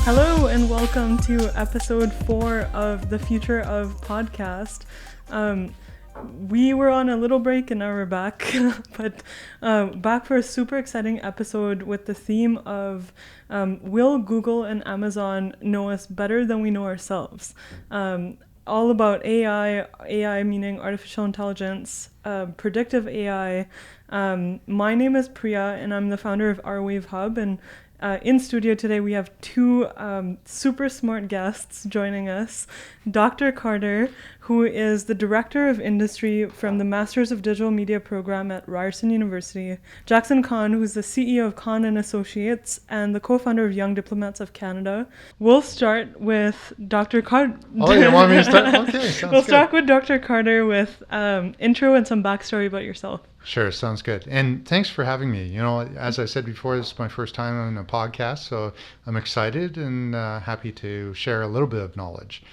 Hello and welcome to episode 4 of the Future of Podcast. We were on a little break and now we're back, but back for a super exciting episode with the theme of will Google and Amazon know us better than we know ourselves? All about AI meaning artificial intelligence, predictive AI. My name is Priya and I'm the founder of Our Wave Hub, and in studio today we have two super smart guests joining us. Dr. Carter, who is the Director of Industry from the Masters of Digital Media program at Ryerson University. Jackson Khan, who's the CEO of Khan & Associates and the co-founder of Young Diplomats of Canada. We'll start with Dr. Carter. Oh, you want me to start? Okay, sounds We'll good. start with Dr. Carter with intro and some backstory about yourself. Sure, sounds good. And thanks for having me. You know, as I said before, this is my first time on a podcast, so I'm excited and happy to share a little bit of knowledge.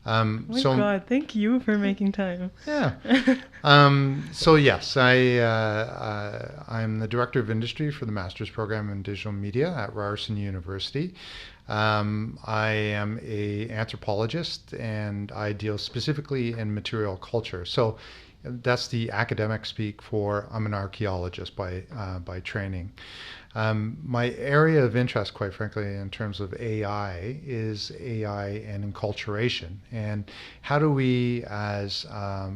Oh my God, thank you for making time. Yeah. So yes, I'm the Director of Industry for the Master's Program in Digital Media at Ryerson University. I am an anthropologist and I deal specifically in material culture. So that's the academic speak for I'm an archaeologist by training. My area of interest, quite frankly, in terms of AI is AI and enculturation. And how do we as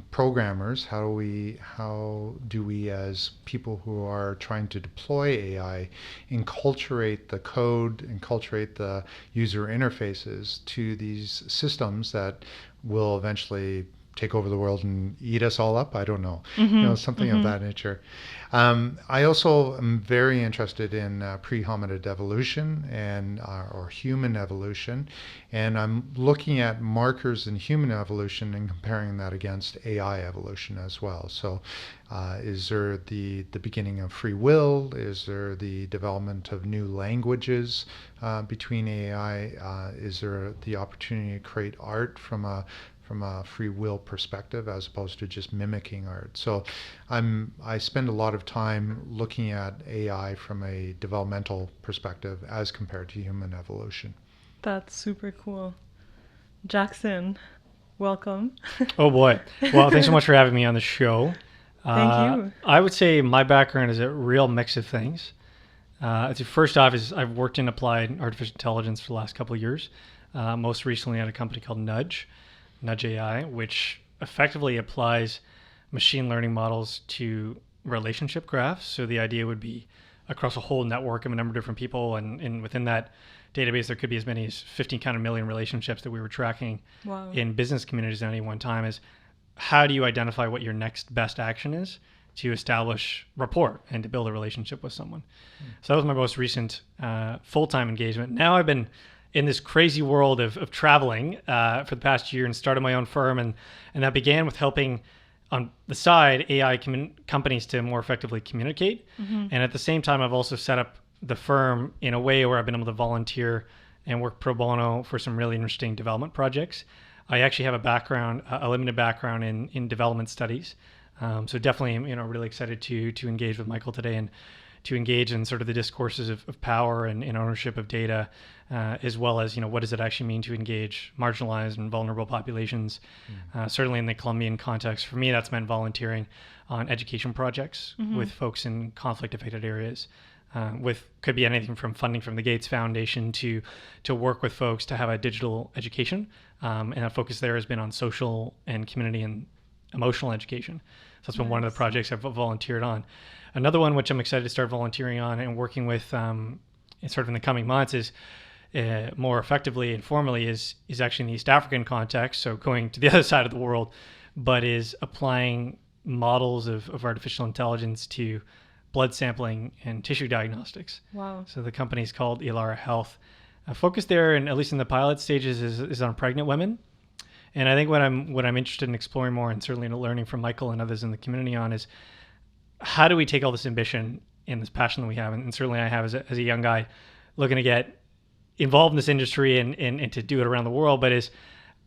programmers, how do we as people who are trying to deploy AI enculturate the code, enculturate the user interfaces to these systems that will eventually take over the world and eat us all up? I don't know. Something of that nature. I also am very interested in pre-hominid evolution and or human evolution, and I'm looking at markers in human evolution and comparing that against AI evolution as well. So is there the beginning of free will? Is there the development of new languages between AI? Is there the opportunity to create art from a free will perspective as opposed to just mimicking art? So I spend a lot of time looking at AI from a developmental perspective as compared to human evolution. That's super cool. Jackson, welcome. Oh boy. Well, thanks so much for having me on the show. Thank you. I would say my background is a real mix of things. First off is I've worked in applied artificial intelligence for the last couple of years, most recently at a company called Nudge AI, which effectively applies machine learning models to relationship graphs. So the idea would be across a whole network of a number of different people, and within that database there could be as many as 15 million relationships that we were tracking. Wow. In business communities at any one time. Is how do you identify what your next best action is to establish rapport and to build a relationship with someone? So that was my most recent full-time engagement. Now I've been in this crazy world of traveling for the past year and started my own firm. And that began with helping on the side AI companies to more effectively communicate. Mm-hmm. And at the same time, I've also set up the firm in a way where I've been able to volunteer and work pro bono for some really interesting development projects. I actually have a limited background in development studies. So definitely, really excited to engage with Michael today and to engage in sort of the discourses of power and ownership of data, as well as, what does it actually mean to engage marginalized and vulnerable populations? Certainly in the Colombian context, for me, that's meant volunteering on education projects with folks in conflict-affected areas. Could be anything from funding from the Gates Foundation to work with folks to have a digital education. And our focus there has been on social and community and emotional education. So that's been one of the projects I've volunteered on. Another one which I'm excited to start volunteering on and working with sort of in the coming months is more effectively and formally is actually in the East African context, so going to the other side of the world, but is applying models of artificial intelligence to blood sampling and tissue diagnostics. Wow. So the company is called Elara Health. Focus there, and at least in the pilot stages, is on pregnant women. And I think what I'm interested in exploring more, and certainly learning from Michael and others in the community on, is how do we take all this ambition and this passion that we have, and certainly I have as a young guy looking to get involved in this industry and to do it around the world, but is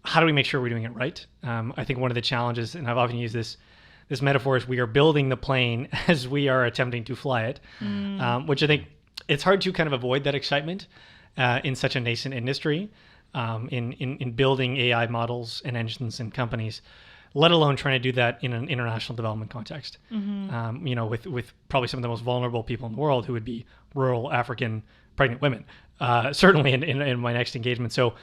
how do we make sure we're doing it right? I think one of the challenges, and I've often used this metaphor, is we are building the plane as we are attempting to fly it, which I think it's hard to kind of avoid that excitement in such a nascent industry, in building AI models and engines and companies, let alone trying to do that in an international development context. With probably some of the most vulnerable people in the world, who would be rural African pregnant women, certainly in my next engagement. So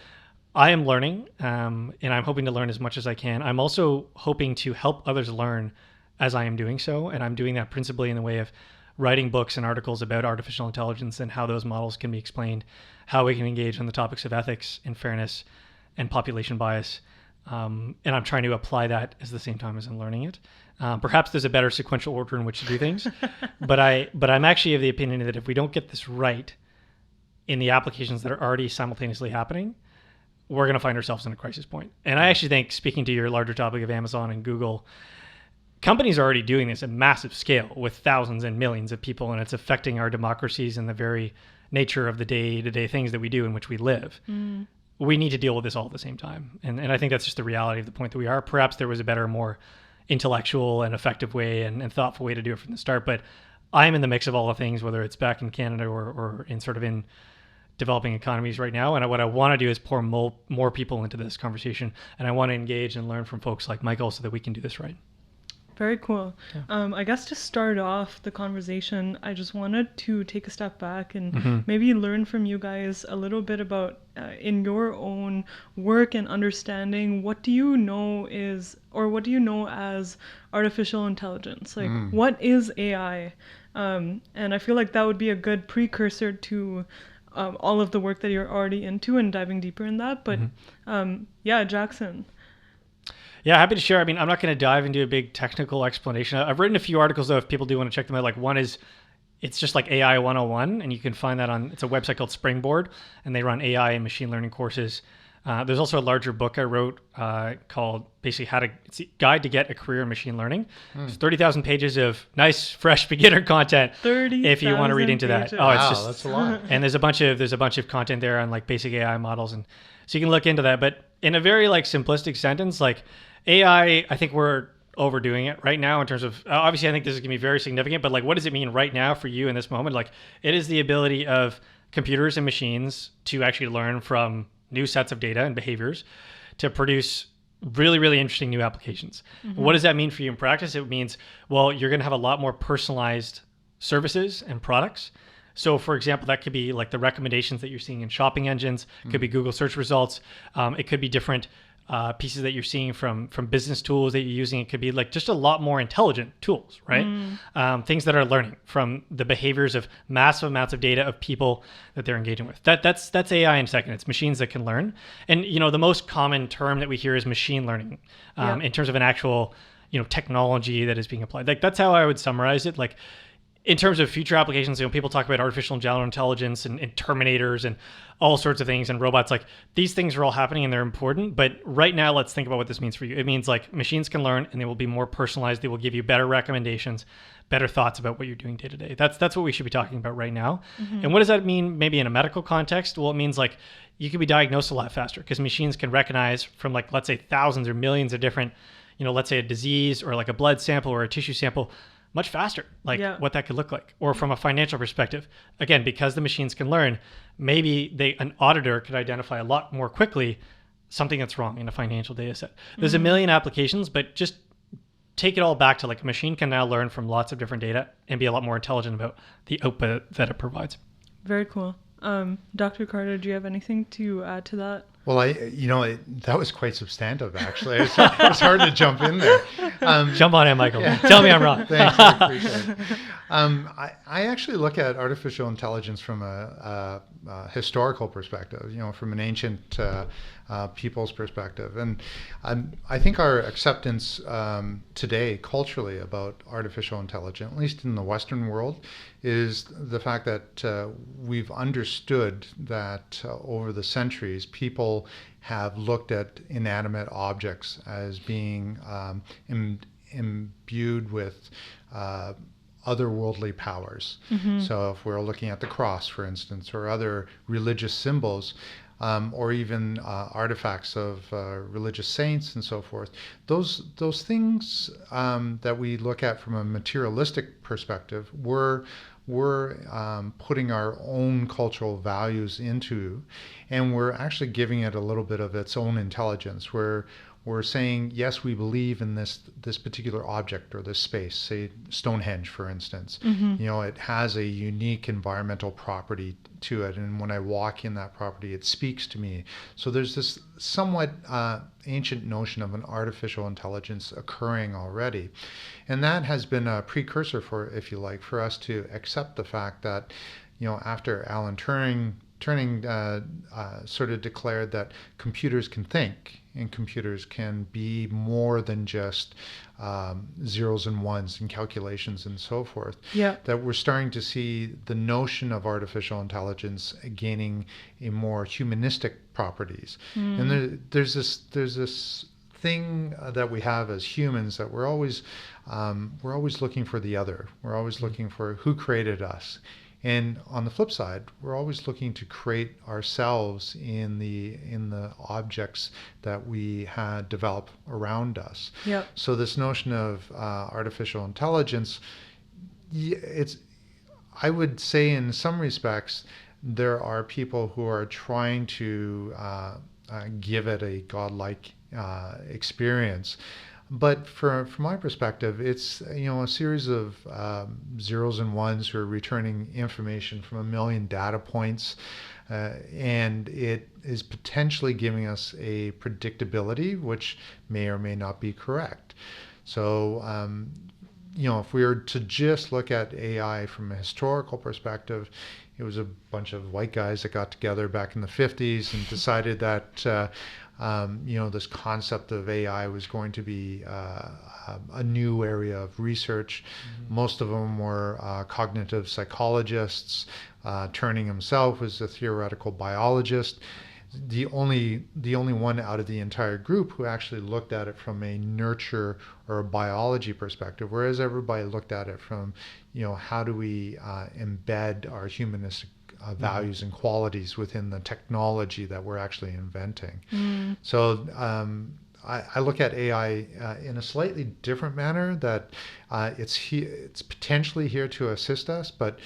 I am learning, and I'm hoping to learn as much as I can. I'm also hoping to help others learn as I am doing so, and I'm doing that principally in the way of writing books and articles about artificial intelligence and how those models can be explained, how we can engage on the topics of ethics and fairness and population bias. And I'm trying to apply that at the same time as I'm learning it. Perhaps there's a better sequential order in which to do things, but I'm actually of the opinion that if we don't get this right in the applications that are already simultaneously happening, we're going to find ourselves in a crisis point. And I actually think, speaking to your larger topic of Amazon and Google, companies are already doing this at massive scale with thousands and millions of people, and it's affecting our democracies and the very nature of the day-to-day things that we do in which we live. We need to deal with this all at the same time. And I think that's just the reality of the point that we are. Perhaps there was a better, more intellectual and effective way and thoughtful way to do it from the start. But I'm in the mix of all the things, whether it's back in Canada or in sort of in developing economies right now. And what I want to do is pour more people into this conversation. And I want to engage and learn from folks like Michael so that we can do this right. Very cool. Yeah. I guess to start off the conversation, I just wanted to take a step back and maybe learn from you guys a little bit about, in your own work and understanding, what do you know as artificial intelligence? Like, what is AI? And I feel like that would be a good precursor to all of the work that you're already into and diving deeper in that. But Jackson. Yeah, happy to share. I mean, I'm not going to dive into a big technical explanation. I've written a few articles, though, if people do want to check them out. Like, one is, it's just like AI 101, and you can find that it's a website called Springboard, and they run AI and machine learning courses. There's also a larger book I wrote called basically it's a guide to get a career in machine learning. It's 30,000 pages of nice, fresh beginner content. 30,000 if you want to read into pages. that. Wow, that's a lot. And there's a bunch of content there on like basic AI models, and so you can look into that. But in a very like simplistic sentence, like AI, I think we're overdoing it right now in terms of, obviously I think this is going to be very significant, but like, what does it mean right now for you in this moment? Like, it is the ability of computers and machines to actually learn from new sets of data and behaviors to produce really, really interesting new applications. What does that mean for you in practice? It means, well, you're going to have a lot more personalized services and products. So for example, that could be like the recommendations that you're seeing in shopping engines, could be Google search results. It could be different pieces that you're seeing from business tools that you're using. It could be like just a lot more intelligent tools, right? Things that are learning from the behaviors of massive amounts of data of people that they're engaging with. That's AI in a second. It's machines that can learn. And the most common term that we hear is machine learning in terms of an actual technology that is being applied. Like, that's how I would summarize it. Like, in terms of future applications, people talk about artificial and general intelligence and Terminators and all sorts of things and robots. Like, these things are all happening and they're important. But right now, let's think about what this means for you. It means like machines can learn and they will be more personalized. They will give you better recommendations, better thoughts about what you're doing day to day. That's what we should be talking about right now. And what does that mean maybe in a medical context? Well, it means like you can be diagnosed a lot faster because machines can recognize from like, let's say thousands or millions of different, let's say a disease or like a blood sample or a tissue sample much faster, like what that could look like. Or from a financial perspective, again, because the machines can learn, maybe an auditor could identify a lot more quickly something that's wrong in a financial data set. There's a million applications, but just take it all back to like a machine can now learn from lots of different data and be a lot more intelligent about the output that it provides. Very cool. Dr. Carter, do you have anything to add to that? Well, that was quite substantive, actually. It's hard to jump in there. Jump on in, Michael. Yeah. Tell me I'm wrong. Thanks, I appreciate it. I actually look at artificial intelligence from a historical perspective, from an ancient people's perspective. And I think our acceptance today, culturally, about artificial intelligence, at least in the Western world, is the fact that we've understood that over the centuries, people have looked at inanimate objects as being imbued with otherworldly powers. So if we're looking at the cross, for instance, or other religious symbols, or even artifacts of religious saints and so forth, those things that we look at from a materialistic perspective were we're putting our own cultural values into, and we're actually giving it a little bit of its own intelligence. We're saying, yes, we believe in this particular object or this space, say Stonehenge, for instance. You know, it has a unique environmental property to it, and when I walk in that property, it speaks to me. So there's this somewhat ancient notion of an artificial intelligence occurring already, and that has been a precursor for, if you like, for us to accept the fact that, you know, after Alan Turing sort of declared that computers can think and computers can be more than just zeros and ones and calculations and so forth. Yeah. That we're starting to see the notion of artificial intelligence gaining a more humanistic properties. And there's this thing that we have as humans, that we're always looking for the other. We're always looking for who created us. And on the flip side, we're always looking to create ourselves in the objects that we had developed around us. Yeah. So this notion of artificial intelligence, I would say in some respects, there are people who are trying to give it a godlike experience. But from my perspective, it's, you know, a series of zeros and ones who are returning information from a million data points, and it is potentially giving us a predictability which may or may not be correct. So, you know, if we were to just look at AI from a historical perspective, it was a bunch of white guys that got together back in the 50s and decided that you know, this concept of AI was going to be a new area of research. Most of them were cognitive psychologists. Turing himself was a theoretical biologist. The only one out of the entire group who actually looked at it from a nurture or a biology perspective, whereas everybody looked at it from, you know, how do we embed our humanistic values and qualities within the technology that we're actually inventing. So I look at AI in a slightly different manner, that it's potentially here to assist us, but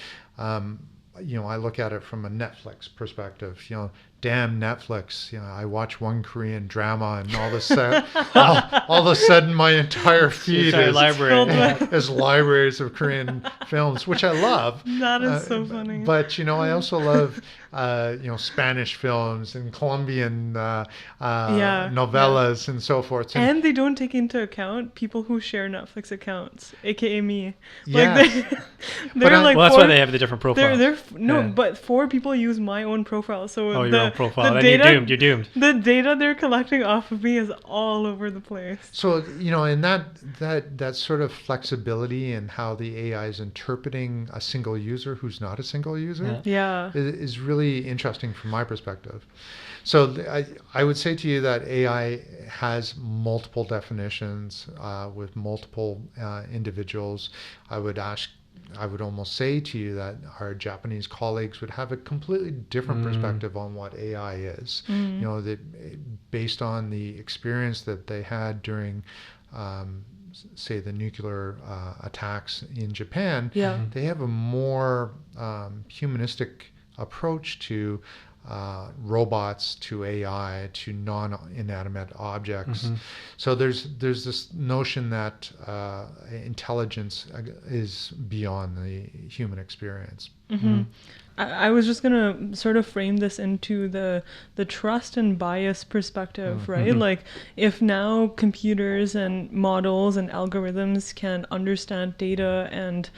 you know, I look at it from a Netflix perspective. You know, damn Netflix! You know, I watch one Korean drama, and all of a sudden, my entire feed is libraries of Korean films, which I love. That is so funny. But you know, I also love you know, Spanish films and Colombian novellas and so forth. And they don't take into account people who share Netflix accounts, aka me. Yeah. Like well, that's why they have the different profiles. But 4 people use my own profile. So your own profile. The then data, you're doomed. The data they're collecting off of me is all over the place. So, you know, and that sort of flexibility in how the AI is interpreting a single user who's not a single user is really interesting from my perspective. So I would say to you that AI has multiple definitions with multiple individuals. I would almost say to you that our Japanese colleagues would have a completely different perspective on what AI is. You know, that based on the experience that they had during, say, the nuclear attacks in Japan, they have a more humanistic approach to robots, to AI, to non-inanimate objects. So there's this notion that intelligence is beyond the human experience. I was just gonna sort of frame this into the trust and bias perspective, right? Like, if now computers and models and algorithms can understand data and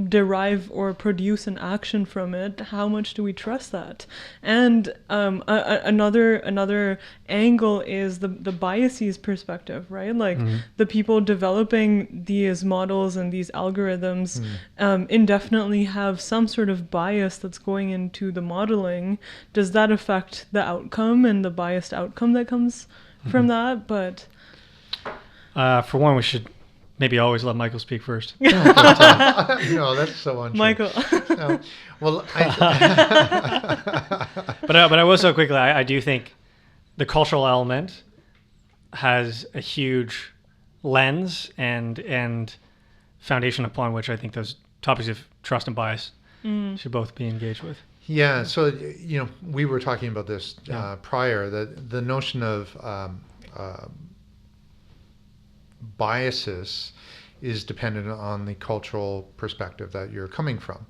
derive or produce an action from it, how much do we trust that? And another angle is the biases perspective, right? Like, the people developing these models and these algorithms indefinitely have some sort of bias that's going into the modeling. Does that affect the outcome and the biased outcome that comes from that? But for one, we should maybe always let Michael speak first. No, that's so untrue. Michael. No. Well, but I will say quickly, I do think the cultural element has a huge lens and foundation upon which I think those topics of trust and bias should both be engaged with. Yeah, so we were talking about this prior, that the notion of biases is dependent on the cultural perspective that you're coming from.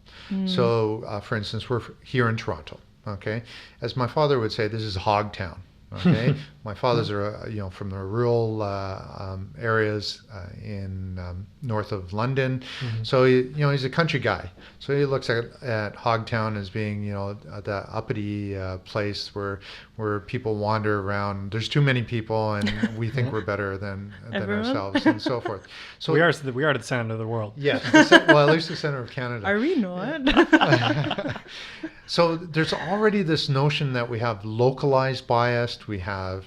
So, for instance, we're here in Toronto. Okay, as my father would say, this is Hogtown. Okay, my fathers are from the rural areas in north of London, so he's a country guy. So he looks at Hogtown as being the uppity place where people wander around. There's too many people, and we think we're better than ourselves, and so forth. So we are the center of the world. Yes, well, at least the center of Canada. Are we not? So there's already this notion that we have localized bias, we have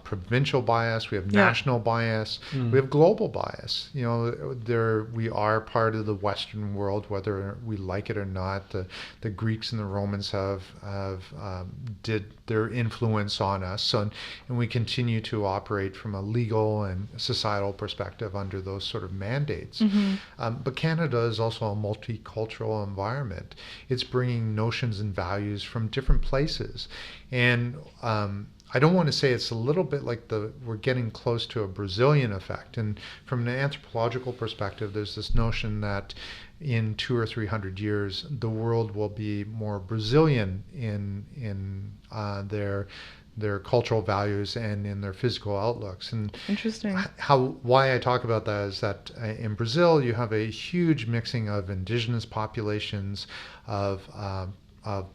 provincial bias, we have national bias, we have global bias. We are part of the Western world, whether we like it or not. The Greeks and the Romans have did their influence on us, and we continue to operate from a legal and societal perspective under those sort of mandates. But Canada is also a multicultural environment. It's bringing notions and values from different places, and I don't want to say it's a little bit like we're getting close to a Brazilian effect. And from an anthropological perspective, there's this notion that in 200 or 300 years, the world will be more Brazilian in their cultural values and in their physical outlooks. And interesting. Why I talk about that is that in Brazil, you have a huge mixing of indigenous populations, of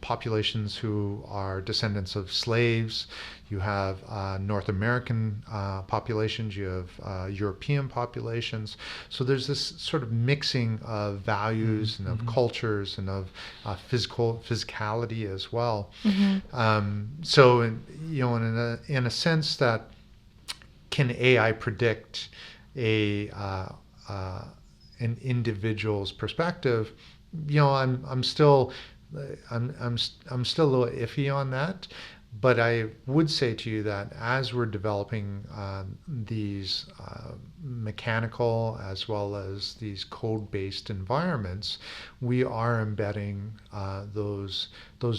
populations who are descendants of slaves. You have North American populations, you have European populations. So there's this sort of mixing of values and of cultures and of physicality as well. So in a sense, that can AI predict an individual's perspective? I'm still a little iffy on that, but I would say to you that as we're developing these mechanical as well as these code-based environments, we are embedding those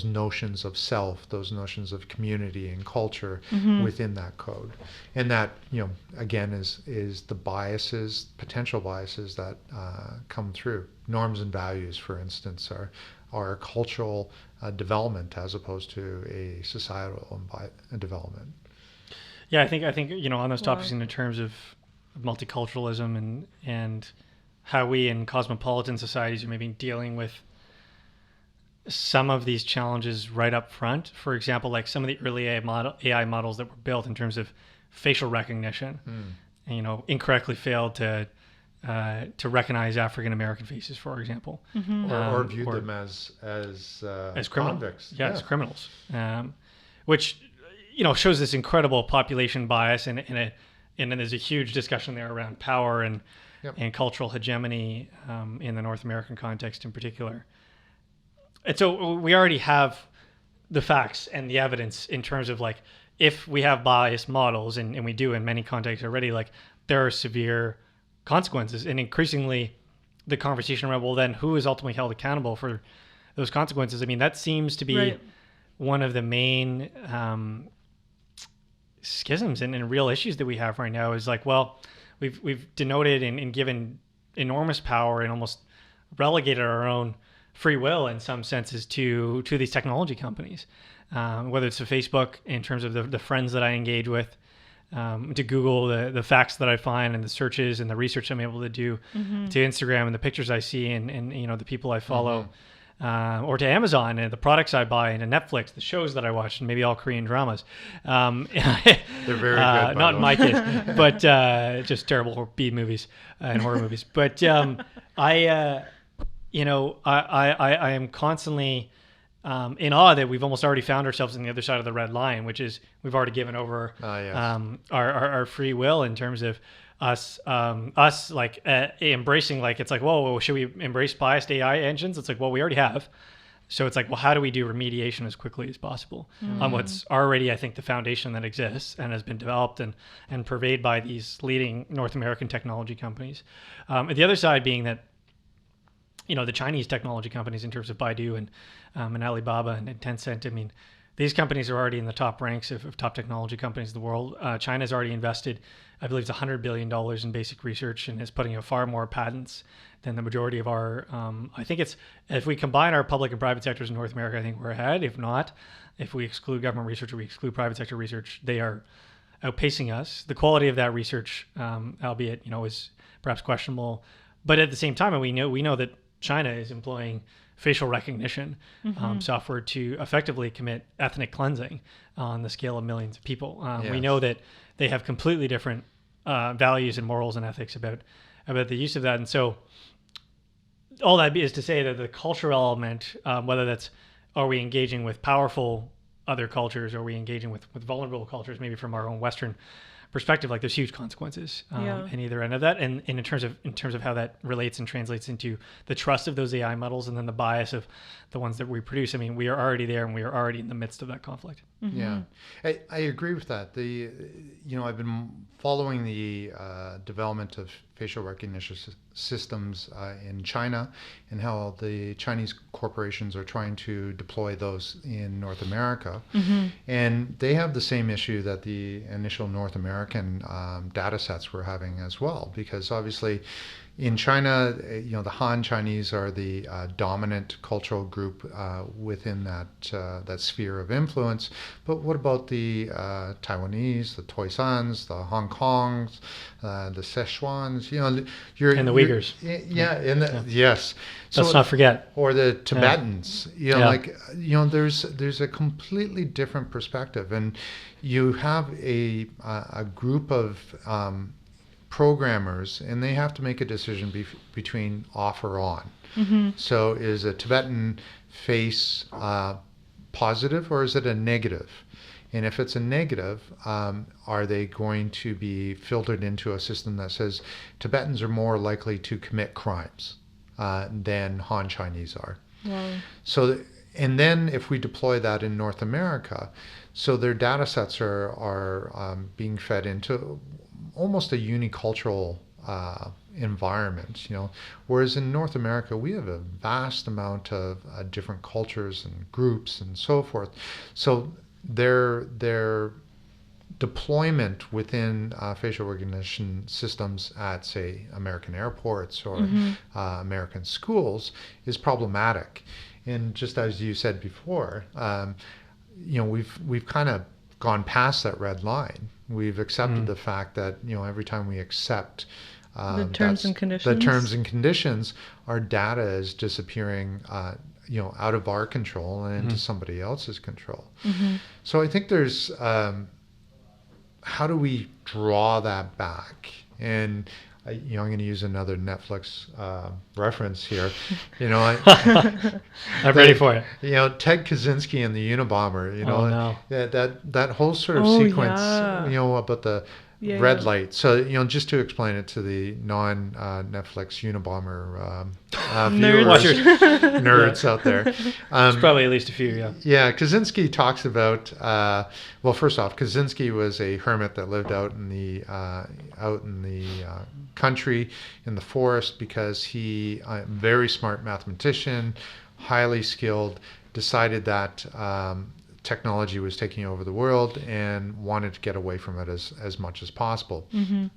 notions of self, those notions of community and culture within that code, and that again is the biases, potential biases that come through. Norms and values, for instance, are a cultural development as opposed to a societal development. Yeah, I think on those topics in terms of multiculturalism and how we in cosmopolitan societies are maybe dealing with some of these challenges right up front. For example, like some of the early AI models that were built in terms of facial recognition, and, incorrectly failed to recognize African American faces, for example, or viewed them as criminals. Convicts. Yeah, as criminals, which shows this incredible population bias, and then there's a huge discussion there around power and cultural hegemony in the North American context in particular. And so we already have the facts and the evidence in terms of like, if we have biased models, and we do in many contexts already, like there are severe consequences, and increasingly the conversation around, well, then who is ultimately held accountable for those consequences? I mean, that seems to be one of the main schisms and real issues that we have right now, is like, well, we've denoted and given enormous power and almost relegated our own free will in some senses to these technology companies, whether it's to Facebook in terms of the friends that I engage with, to Google, the facts that I find and the searches and the research I'm able to do, to Instagram and the pictures I see and the people I follow, or to Amazon and the products I buy, and to Netflix, the shows that I watch, and maybe all Korean dramas. They're very good. Not in my case, but just terrible B movies and horror movies. But I am constantly in awe that we've almost already found ourselves on the other side of the red line, which is we've already given over our free will in terms of us like embracing, like, it's like, whoa, should we embrace biased AI engines? It's like, well, we already have. So it's like, well, how do we do remediation as quickly as possible on what's already, I think, the foundation that exists and has been developed and purveyed by these leading North American technology companies. The other side being that, the Chinese technology companies in terms of Baidu and Alibaba and Tencent. I mean, these companies are already in the top ranks of top technology companies in the world. China's already invested, I believe, it's $100 billion in basic research and is putting out far more patents than the majority of our. I think it's, if we combine our public and private sectors in North America, I think we're ahead. If not, if we exclude government research or we exclude private sector research, they are outpacing us. The quality of that research, albeit is perhaps questionable, but at the same time, we know that China is employing facial recognition software to effectively commit ethnic cleansing on the scale of millions of people. Yes. We know that they have completely different values and morals and ethics about the use of that, and so all that is to say that the cultural element, whether that's, are we engaging with powerful other cultures, or are we engaging with vulnerable cultures, maybe from our own Western perspective, like there's huge consequences in either end of that, and in terms of how that relates and translates into the trust of those AI models, and then the bias of the ones that we produce. I mean, we are already there, and we are already in the midst of that conflict. Mm-hmm. Yeah, I agree with that. I've been following the development of facial recognition systems in China, and how the Chinese corporations are trying to deploy those in North America. Mm-hmm. And they have the same issue that the initial North American data sets were having as well, because obviously in China, the Han Chinese are the dominant cultural group within that sphere of influence. But what about the Taiwanese, the Toisans, the Hong Kongs, the Szechuans? And the Uyghurs. Yes. Let's not forget. Or the Tibetans. There's a completely different perspective, and you have a group of programmers, and they have to make a decision between off or on. Mm-hmm. So is a Tibetan face positive, or is it a negative? And if it's a negative, are they going to be filtered into a system that says Tibetans are more likely to commit crimes than Han Chinese are? Wow. So, and then if we deploy that in North America, so their data sets are being fed into almost a unicultural environment, whereas in North America we have a vast amount of different cultures and groups and so forth. So their deployment within facial recognition systems at, say, American airports or American schools is problematic. And just as you said before, we've kind of gone past that red line. We've accepted the fact that every time we accept the terms and conditions, our data is disappearing out of our control and into somebody else's control. Mm-hmm. So I think there's how do we draw that back? And I'm going to use another Netflix reference here. I'm ready for it. Ted Kaczynski and the Unabomber. That whole sort of sequence. About the red light. So just to explain it to the non-Netflix Unabomber viewers, nerds out there. There's probably at least a few. Yeah. Yeah. Kaczynski talks about. Well, first off, Kaczynski was a hermit that lived out in the country in the forest, because he, a very smart mathematician, highly skilled, decided that technology was taking over the world and wanted to get away from it as much as possible. Mm-hmm.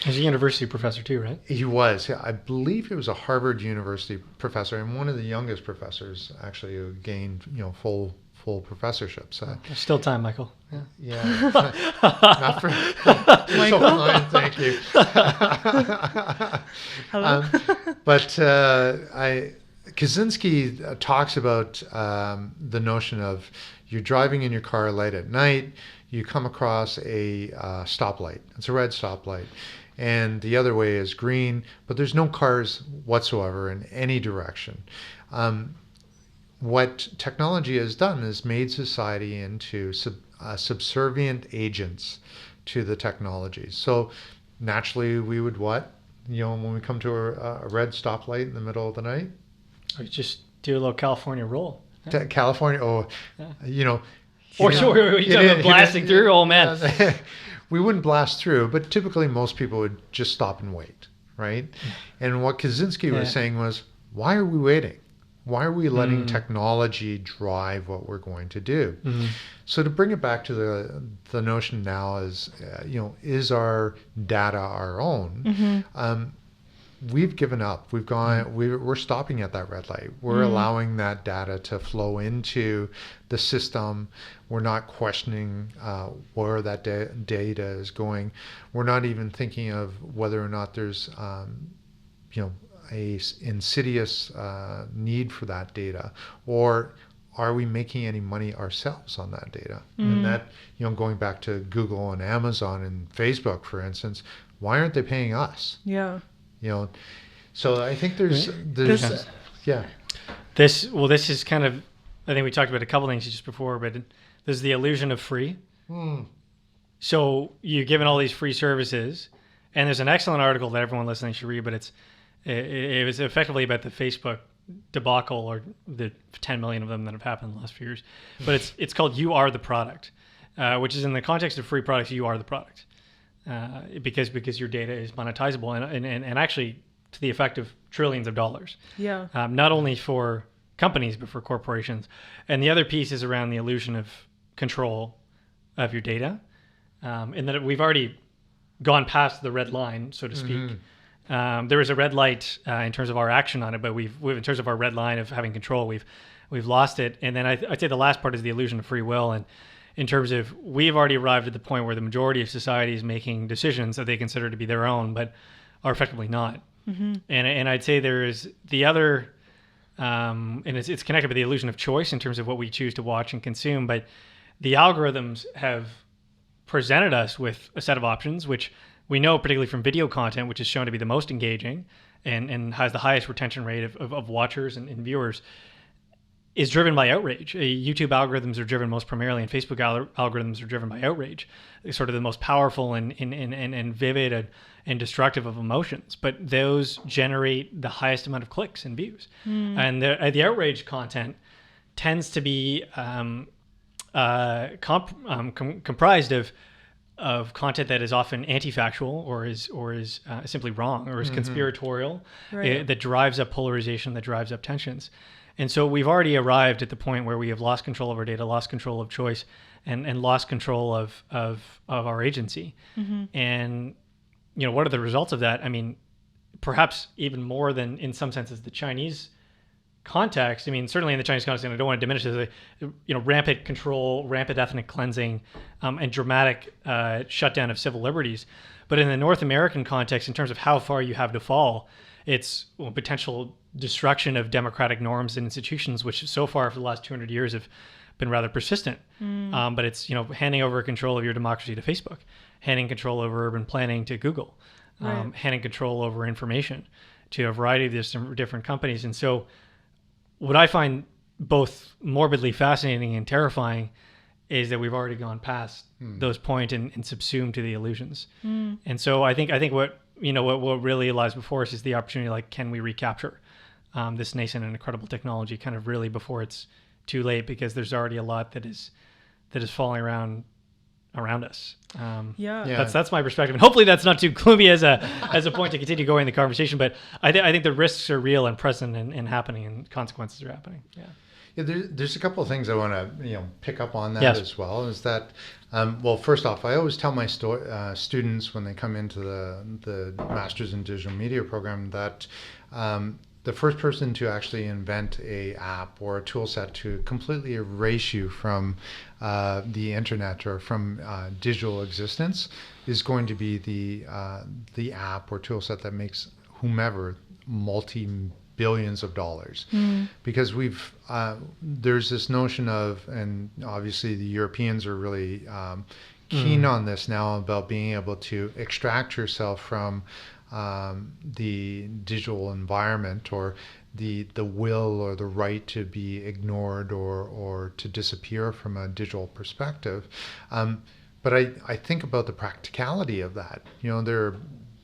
He's a university professor too, right? He was. I believe he was a Harvard University professor, and one of the youngest professors actually who gained full professorships. There's still time, Michael. Yeah. Not for Michael. So kind, thank you. Hello. But Kaczynski talks about the notion of you're driving in your car late at night, you come across a stoplight. It's a red stoplight, and the other way is green, but there's no cars whatsoever in any direction. What technology has done is made society into subservient agents to the technology. So naturally, we would what? When we come to a red stoplight in the middle of the night? Or just do a little California roll. California, Or sure, you're blasting through? Oh, man. We wouldn't blast through, but typically most people would just stop and wait, right? And what Kaczynski was saying was, why are we waiting? Why are we letting technology drive what we're going to do? So to bring it back to the notion now is, is our data our own? We've given up. We're stopping at that red light. We're allowing that data to flow into the system. We're not questioning where that data is going. We're not even thinking of whether or not there's, a insidious need for that data, or are we making any money ourselves on that data? And that, going back to Google and Amazon and Facebook, for instance, why aren't they paying us? Yeah. So I think there's yeah. This is kind of, I think we talked about a couple things just before, but there's the illusion of free. So you're given all these free services, and there's an excellent article that everyone listening should read, but it was effectively about the Facebook debacle, or the 10 million of them that have happened in the last few years. But it's called "You Are the Product," which is in the context of free products. You are the product, because your data is monetizable and actually to the effect of trillions of dollars. Yeah. Not only for companies but for corporations. And the other piece is around the illusion of control of your data, in that we've already gone past the red line, so to speak. There is a red light in terms of our action on it, but we've in terms of our red line of having control, we've lost it. And then I'd say the last part is the illusion of free will. And in terms of, we've already arrived at the point where the majority of society is making decisions that they consider to be their own, but are effectively not. And I'd say there is the other, and it's connected with the illusion of choice in terms of what we choose to watch and consume. But the algorithms have presented us with a set of options, which we know, particularly from video content, which is shown to be the most engaging and has the highest retention rate of watchers and viewers, is driven by outrage. YouTube algorithms are driven most primarily, and Facebook algorithms are driven by outrage. They're sort of the most powerful and vivid and destructive of emotions, but those generate the highest amount of clicks and views. And the outrage content tends to be comprised of content that is often anti-factual or is simply wrong, or is conspiratorial, that drives up polarization, that drives up tensions. And so we've already arrived at the point where we have lost control of our data, lost control of choice, and lost control of our agency. And what are the results of that? I mean, perhaps even more than, in some senses, the Chinese context. I mean, certainly in the Chinese context, and I don't want to diminish this, rampant control, rampant ethnic cleansing, and dramatic shutdown of civil liberties. But in the North American context, in terms of how far you have to fall, it's potential destruction of democratic norms and institutions, which so far for the last 200 years have been rather persistent. But it's, handing over control of your democracy to Facebook, handing control over urban planning to Google, handing control over information to a variety of these different companies. And so what I find both morbidly fascinating and terrifying is that we've already gone past those points and subsumed to the illusions. And so I think what really lies before us is the opportunity, like, can we recapture this nascent and incredible technology kind of really before it's too late, because there's already a lot that is falling around us. That's my perspective, and hopefully that's not too gloomy as a point to continue going the conversation. But I think the risks are real and present and happening, and consequences are happening. There's a couple of things I want to pick up on that as well. Is that well, first off, I always tell my students when they come into the Masters in Digital Media program that the first person to actually invent a app or a tool set to completely erase you from the internet or from digital existence is going to be the app or tool set that makes whomever multi-billions of dollars. Because there's this notion of, and obviously the Europeans are really keen on this now, about being able to extract yourself from the digital environment, or the will or the right to be ignored or to disappear from a digital perspective. But I think about the practicality of that. There are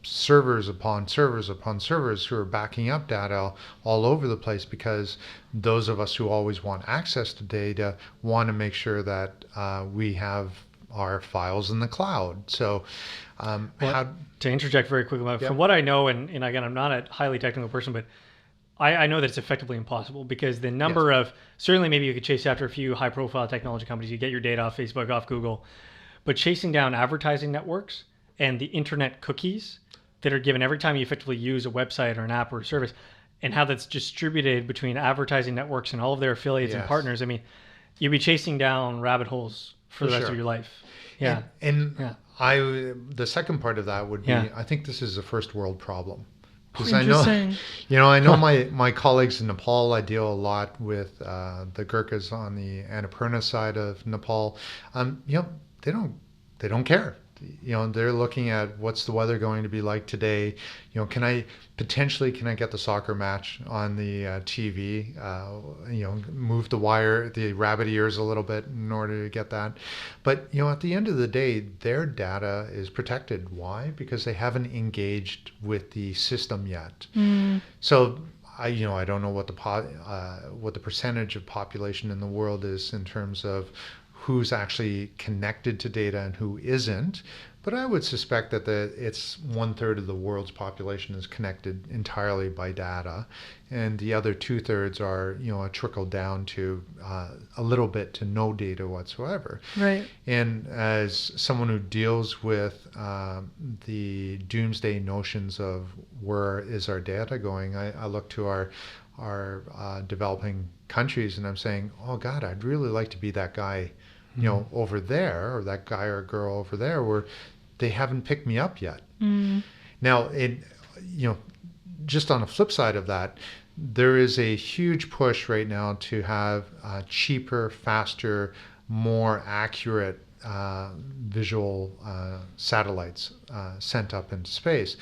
servers upon servers upon servers who are backing up data all over the place, because those of us who always want access to data want to make sure that we have our files in the cloud. So to interject very quickly, from what I know, and again, I'm not a highly technical person, but I know that it's effectively impossible because the number of, certainly maybe you could chase after a few high profile technology companies, you get your data off Facebook, off Google, but chasing down advertising networks and the internet cookies that are given every time you effectively use a website or an app or a service, and how that's distributed between advertising networks and all of their affiliates and partners. I mean, you'd be chasing down rabbit holes for the rest of your life. Yeah. And the second part of that would be, I think this is a first world problem. Because I know, my colleagues in Nepal, I deal a lot with the Gurkhas on the Annapurna side of Nepal. They don't care. They're looking at what's the weather going to be like today. Can I get the soccer match on the TV? Move the rabbit ears a little bit in order to get that. But at the end of the day, their data is protected. Why? Because they haven't engaged with the system yet. So I don't know what the percentage of population in the world is in terms of who's actually connected to data and who isn't. But I would suspect that it's 1/3 of the world's population is connected entirely by data, and the other 2/3 are a trickle down to a little bit to no data whatsoever. Right. And as someone who deals with the doomsday notions of where is our data going, I look to our developing countries and I'm saying, oh God, I'd really like to be that guy over there, or that guy or girl over there, where they haven't picked me up yet. Now, just on the flip side of that, there is a huge push right now to have cheaper, faster, more accurate visual satellites sent up into space.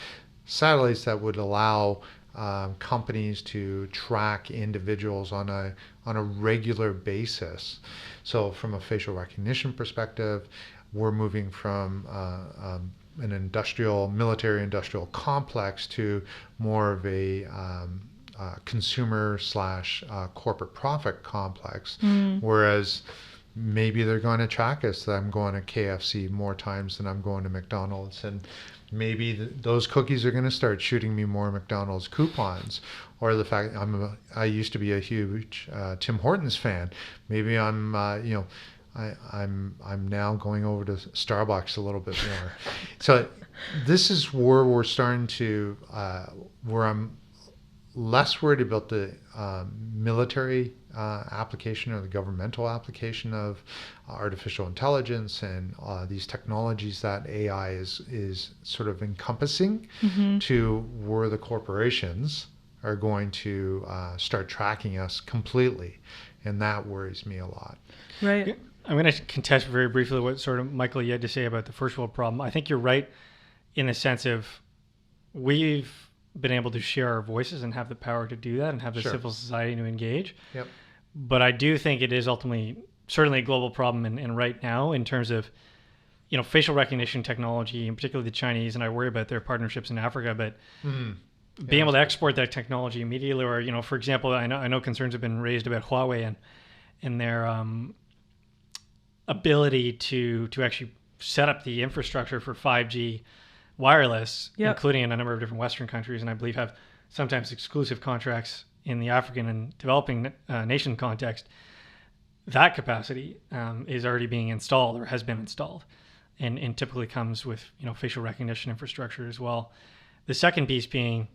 Satellites that would allow companies to track individuals on a regular basis. So from a facial recognition perspective, we're moving from an military industrial complex to more of a consumer / corporate profit complex. Whereas maybe they're going to track us that I'm going to KFC more times than I'm going to McDonald's, and maybe those cookies are going to start shooting me more McDonald's coupons, or the fact I used to be a huge Tim Hortons fan. Maybe I'm now going over to Starbucks a little bit more. So this is where we're starting to where I'm less worried about the military application or the governmental application of artificial intelligence and these technologies that AI is sort of encompassing, to where the corporations are going to start tracking us completely. And that worries me a lot. Right. I'm going to contest very briefly what sort of Michael you had to say about the first world problem. I think you're right in the sense of we've been able to share our voices and have the power to do that and have the civil society to engage. Yep. But I do think it is ultimately certainly a global problem and right now in terms of facial recognition technology, and particularly the Chinese, and I worry about their partnerships in Africa, but being able to export that technology immediately, or for example, I know concerns have been raised about Huawei and their ability to actually set up the infrastructure for 5G wireless, including in a number of different Western countries, and I believe have sometimes exclusive contracts in the African and developing nation context. That capacity is already being installed or has been installed, and typically comes with facial recognition infrastructure as well. The second piece being,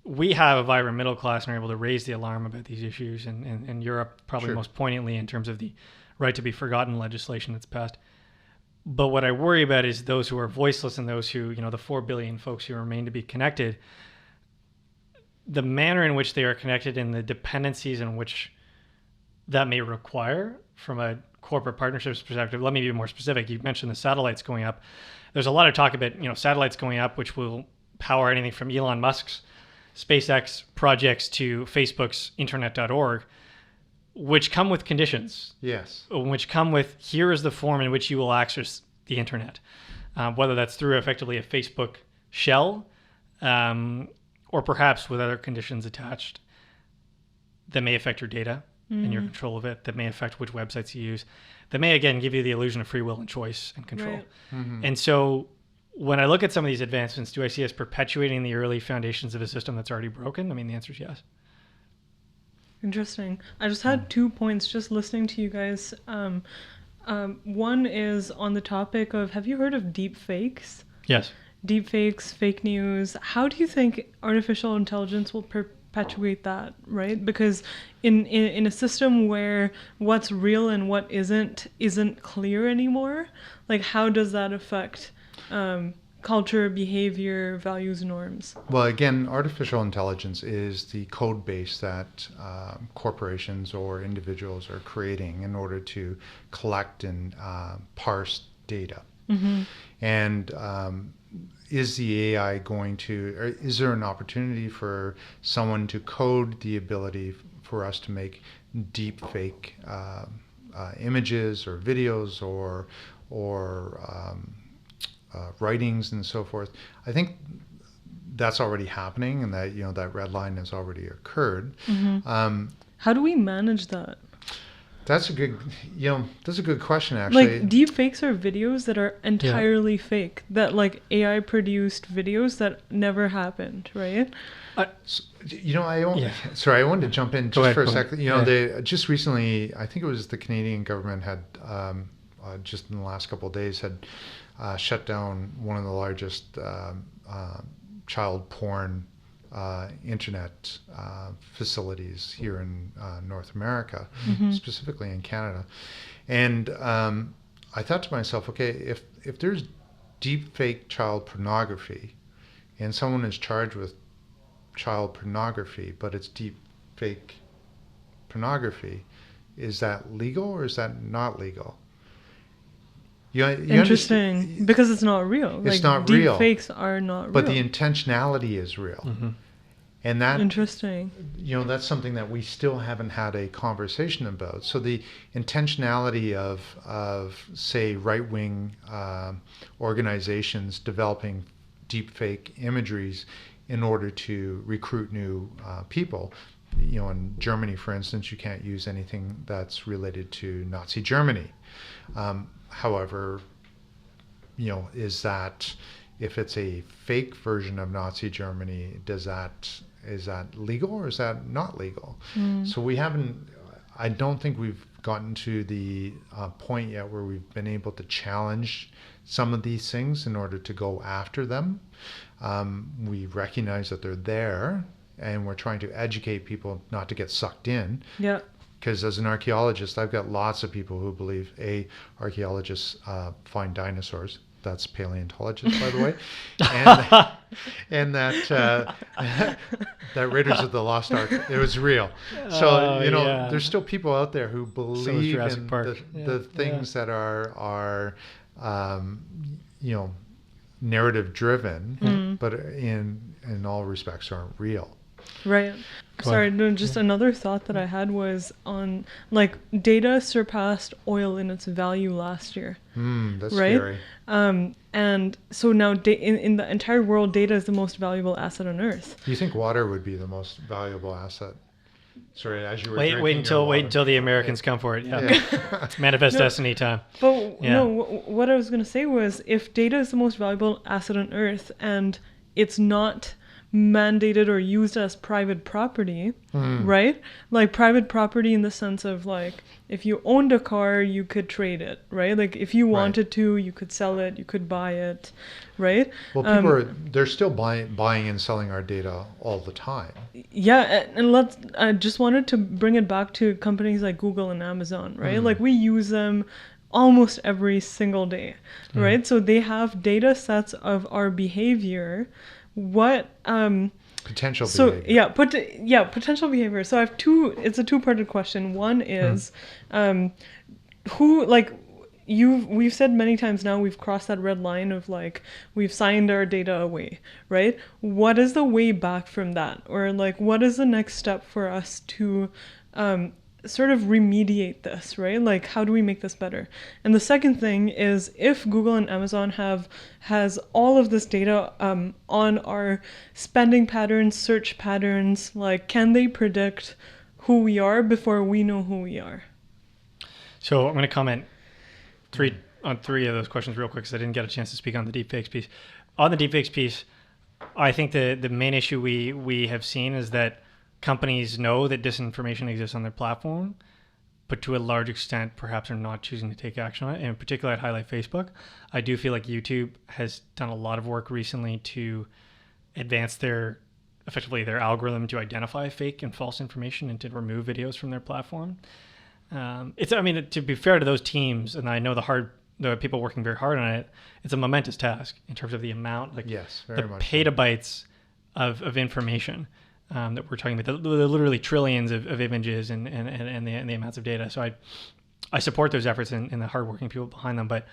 we have a vibrant middle class and are able to raise the alarm about these issues, and Europe probably most poignantly in terms of the right to be forgotten legislation that's passed. But what I worry about is those who are voiceless and those who, the 4 billion folks who remain to be connected, the manner in which they are connected and the dependencies in which that may require from a corporate partnerships perspective. Let me be more specific. You mentioned the satellites going up. There's a lot of talk about, satellites going up, which will power anything from Elon Musk's SpaceX projects to Facebook's internet.org, which come with conditions. Yes. Which come with, here is the form in which you will access the internet, whether that's through effectively a Facebook shell, or perhaps with other conditions attached that may affect your data and your control of it, that may affect which websites you use, that may, again, give you the illusion of free will and choice and control. Right. And so when I look at some of these advancements, do I see us perpetuating the early foundations of a system that's already broken? I mean, the answer is yes. Interesting. I just had 2 points just listening to you guys. One is on the topic of, have you heard of deep fakes? Yes. Deep fakes, fake news. How do you think artificial intelligence will perpetuate that, right? Because in a system where what's real and what isn't clear anymore, like how does that affect culture, behavior, values, norms? Well, again, artificial intelligence is the code base that corporations or individuals are creating in order to collect and parse data. Mm-hmm. And is the AI going to, or is there an opportunity for someone to code the ability for us to make deep fake images or videos or writings and so forth? I think that's already happening, and that that red line has already occurred. Mm-hmm. How do we manage that? That's a good question, actually. Like deep fakes are videos that are entirely fake, that like AI produced videos that never happened, right? Sorry, I wanted to jump in just for a second. They just recently, I think it was the Canadian government had just in the last couple of days had shut down one of the largest child porn internet facilities here in North America, Mm-hmm. specifically in Canada. And I thought to myself, okay, if there's deep fake child pornography and someone is charged with child pornography, but it's deep fake pornography, is that legal or is that not legal? You Interesting, because it's not real. It's like, not deep real. Fakes are not real. But the intentionality is real. Mm-hmm. And that, interesting. That's something that we still haven't had a conversation about. So the intentionality of say, right-wing organizations developing deepfake imageries in order to recruit new people. In Germany, for instance, you can't use anything that's related to Nazi Germany. However, is that, if it's a fake version of Nazi Germany, is that legal or is that not legal? So I don't think we've gotten to the point yet where we've been able to challenge some of these things in order to go after them. We recognize that they're there, and we're trying to educate people not to get sucked in. Yeah. Because as an archaeologist, I've got lots of people who believe archaeologists find dinosaurs. That's paleontologists, by the way, and that that Raiders of the Lost Ark, it was real. So there's still people out there who believe in the things that are narrative driven, but in all respects aren't real. Right. Sorry, no, just another thought that I had was on, like, data surpassed oil in its value last year. That's right? scary. And so now in the entire world, data is the most valuable asset on Earth. Do you think water would be the most valuable asset? Sorry, as you were wait until the Americans come for it. Yeah. Manifest Destiny time. But what I was going to say was, if data is the most valuable asset on Earth and it's not mandated or used as private property, right? Like private property in the sense of, like, if you owned a car, you could trade it, right? Like if you wanted to, you could sell it, you could buy it, right? Well, people they're still buying and selling our data all the time. Yeah, and I just wanted to bring it back to companies like Google and Amazon, right? Like we use them almost every single day, right? So they have data sets of our behavior. What potential behavior. Potential behavior. So I have it's a two-parted question. One is who, like, we've said many times now, we've crossed that red line of, like, we've signed our data away, right? What is the way back from that? Or, like, what is the next step for us to sort of remediate this, right? Like, how do we make this better? And the second thing is, if Google and Amazon has all of this data on our spending patterns, search patterns, like, can they predict who we are before we know who we are? So I'm going to comment on three of those questions real quick because I didn't get a chance to speak on the deepfakes piece. On the deepfakes piece, I think the main issue we have seen is that companies know that disinformation exists on their platform, but to a large extent, perhaps are not choosing to take action on it. And in particular, I'd highlight Facebook. I do feel like YouTube has done a lot of work recently to advance effectively their algorithm to identify fake and false information and to remove videos from their platform. To be fair to those teams, and I know the people working very hard on it, it's a momentous task in terms of the amount, yes, very the much petabytes of information that we're talking about, the literally trillions of images and the amounts of data. So I support those efforts and the hardworking people behind them. But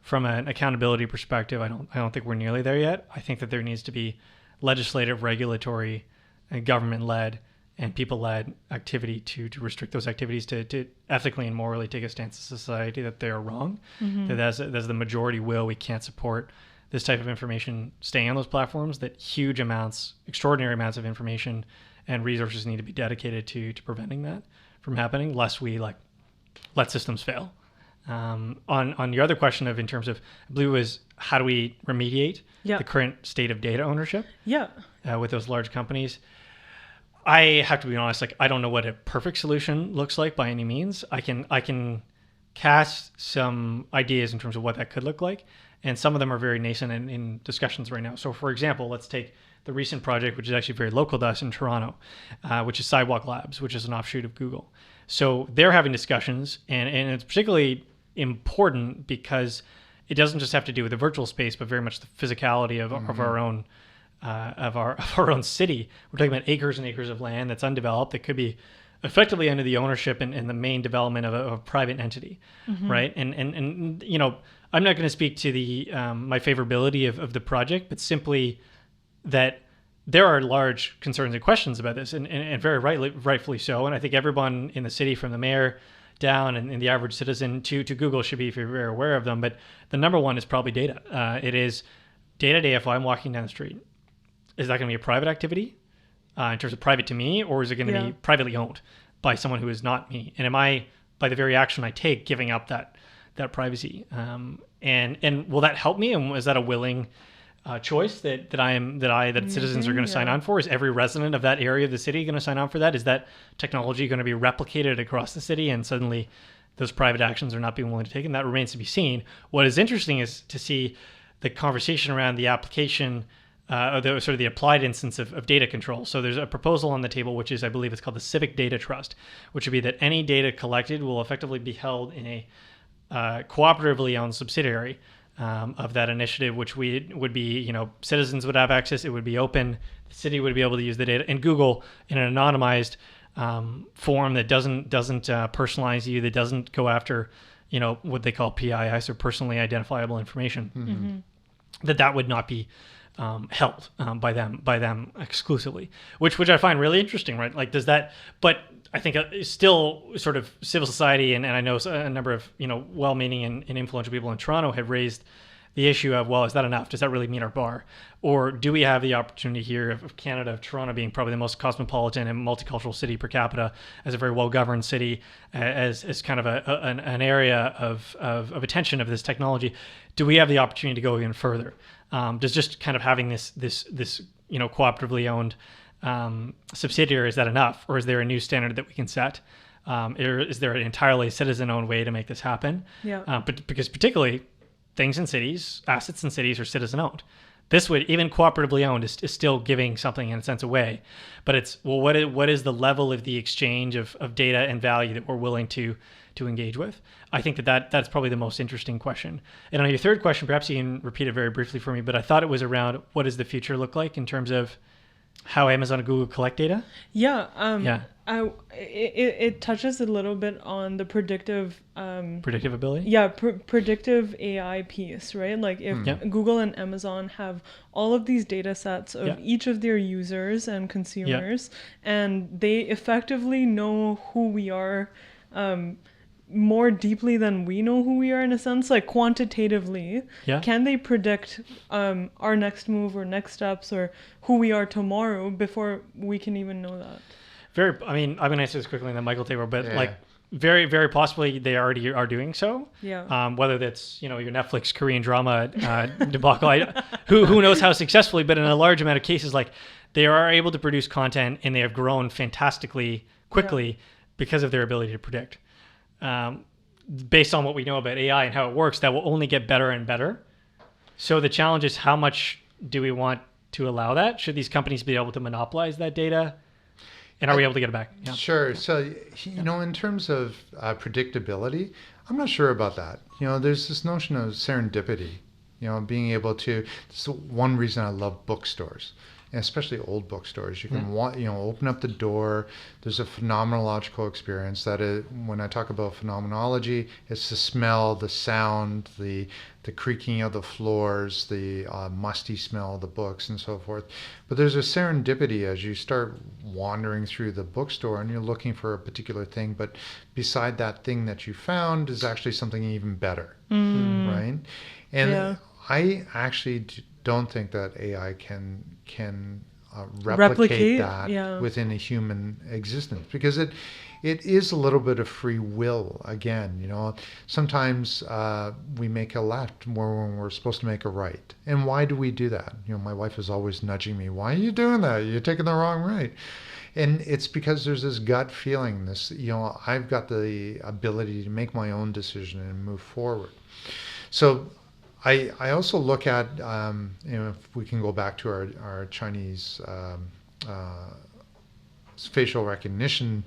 from an accountability perspective, I don't think we're nearly there yet. I think that there needs to be legislative, regulatory, and government-led and people-led activity to restrict those activities, to ethically and morally take a stance as society that they are wrong, that as the majority will, we can't support this type of information staying on those platforms, that extraordinary amounts of information and resources need to be dedicated to preventing that from happening, lest we let systems fail. On your other question in terms of, I believe it was, how do we remediate the current state of data ownership with those large companies? I have to be honest, I don't know what a perfect solution looks like by any means. I can cast some ideas in terms of what that could look like, and some of them are very nascent in discussions right now. So for example, let's take the recent project, which is actually very local to us in Toronto, which is Sidewalk Labs, which is an offshoot of Google. So they're having discussions, and it's particularly important because it doesn't just have to do with the virtual space, but very much the physicality of our own of our own city. We're talking about acres and acres of land that's undeveloped, that could be effectively under the ownership and the main development of a private entity, right? And I'm not going to speak to the my favorability of the project, but simply that there are large concerns and questions about this, and very rightfully so. And I think everyone in the city, from the mayor down and the average citizen to Google, should be very aware of them. But the number one is probably data. It is day-to-day. If I'm walking down the street, is that going to be a private activity in terms of private to me, or is it going to be privately owned by someone who is not me? And am I, by the very action I take, giving up that privacy? And will that help me? And is that a willing choice that citizens are going to sign on for? Is every resident of that area of the city going to sign on for that? Is that technology going to be replicated across the city, and suddenly those private actions are not being willing to take? And that remains to be seen. What is interesting is to see the conversation around the application, the applied instance of data control. So there's a proposal on the table, which is, I believe it's called the Civic Data Trust, which would be that any data collected will effectively be held in a cooperatively owned subsidiary of that initiative, which would be, citizens would have access. It would be open. The city would be able to use the data, and Google, in an anonymized form that doesn't personalize you, that doesn't go after, what they call PII, or personally identifiable information, that would not be held by them exclusively, which I find really interesting, right? Like, does that? But I think still sort of civil society, and I know a number of well-meaning and influential people in Toronto have raised the issue of, well, is that enough? Does that really meet our bar? Or do we have the opportunity here of Canada, of Toronto being probably the most cosmopolitan and multicultural city per capita, as a very well-governed city, as kind of an area of attention of this technology? Do we have the opportunity to go even further? Does just kind of having this cooperatively owned subsidiary, is that enough? Or is there a new standard that we can set? Is there an entirely citizen-owned way to make this happen? But because particularly things in cities, assets in cities, are citizen-owned. This would, even cooperatively owned, is still giving something in a sense away. But it's, well, what is the level of the exchange of data and value that we're willing to engage with? I think that's probably the most interesting question. And on your third question, perhaps you can repeat it very briefly for me, but I thought it was around, what does the future look like in terms of how Amazon and Google collect data? It touches a little bit on the predictive predictability. Predictive AI piece, right? Like if Google and Amazon have all of these data sets of each of their users and consumers, and they effectively know who we are more deeply than we know who we are, in a sense, like quantitatively. Can they predict our next move or next steps or who we are tomorrow before we can even know that? I'm going to answer this quickly and then Michael take over, but very, very possibly they already are doing so. Yeah. Whether that's your Netflix Korean drama debacle, who knows how successfully, but in a large amount of cases, like they are able to produce content and they have grown fantastically quickly because of their ability to predict. Based on what we know about AI and how it works, that will only get better and better. So the challenge is, how much do we want to allow that? Should these companies be able to monopolize that data? And are we able to get it back? Yeah. Sure. So, in terms of predictability, I'm not sure about that. There's this notion of serendipity, being able to, this is one reason I love bookstores, and especially old bookstores. You can open up the door. There's a phenomenological experience when I talk about phenomenology, it's the smell, the sound, the creaking of the floors, the musty smell of the books, and so forth. But there's a serendipity as you start wandering through the bookstore and you're looking for a particular thing, but beside that thing that you found is actually something even better, right? And I actually don't think that AI can replicate that within a human existence, because it is a little bit of free will again. Sometimes we make a left when we're supposed to make a right. And why do we do that? My wife is always nudging me, why are you doing that? You're taking the wrong right. And it's because there's this gut feeling, I've got the ability to make my own decision and move forward. So I also look at, if we can go back to our Chinese facial recognition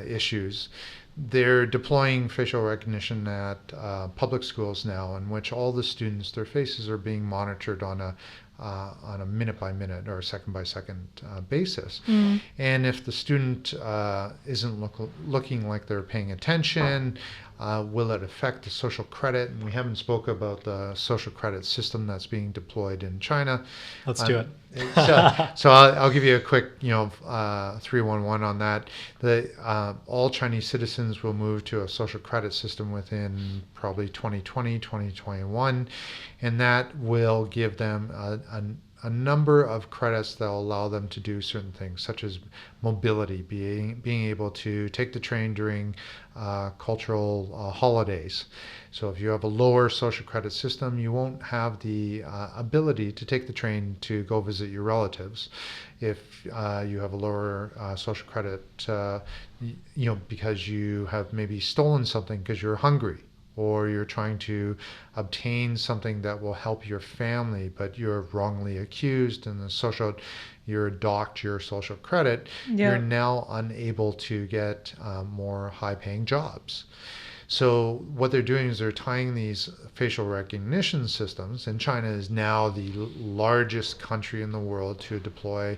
issues, they're deploying facial recognition at public schools now, in which all the students, their faces are being monitored on a minute by minute or second by second basis. And if the student isn't looking like they're paying attention, will it affect the social credit? And we haven't spoke about the social credit system that's being deployed in China. Let's do it. So I'll give you a quick 311 on that. All Chinese citizens will move to a social credit system within probably 2020, 2021, and that will give them a number of credits that will allow them to do certain things, such as mobility, being able to take the train during cultural holidays. So if you have a lower social credit system, you won't have the ability to take the train to go visit your relatives. If you have a lower social credit, because you have maybe stolen something because you're hungry, or you're trying to obtain something that will help your family, but you're wrongly accused and you're docked your social credit, you're now unable to get more high-paying jobs. So what they're doing is they're tying these facial recognition systems, and China is now the largest country in the world to deploy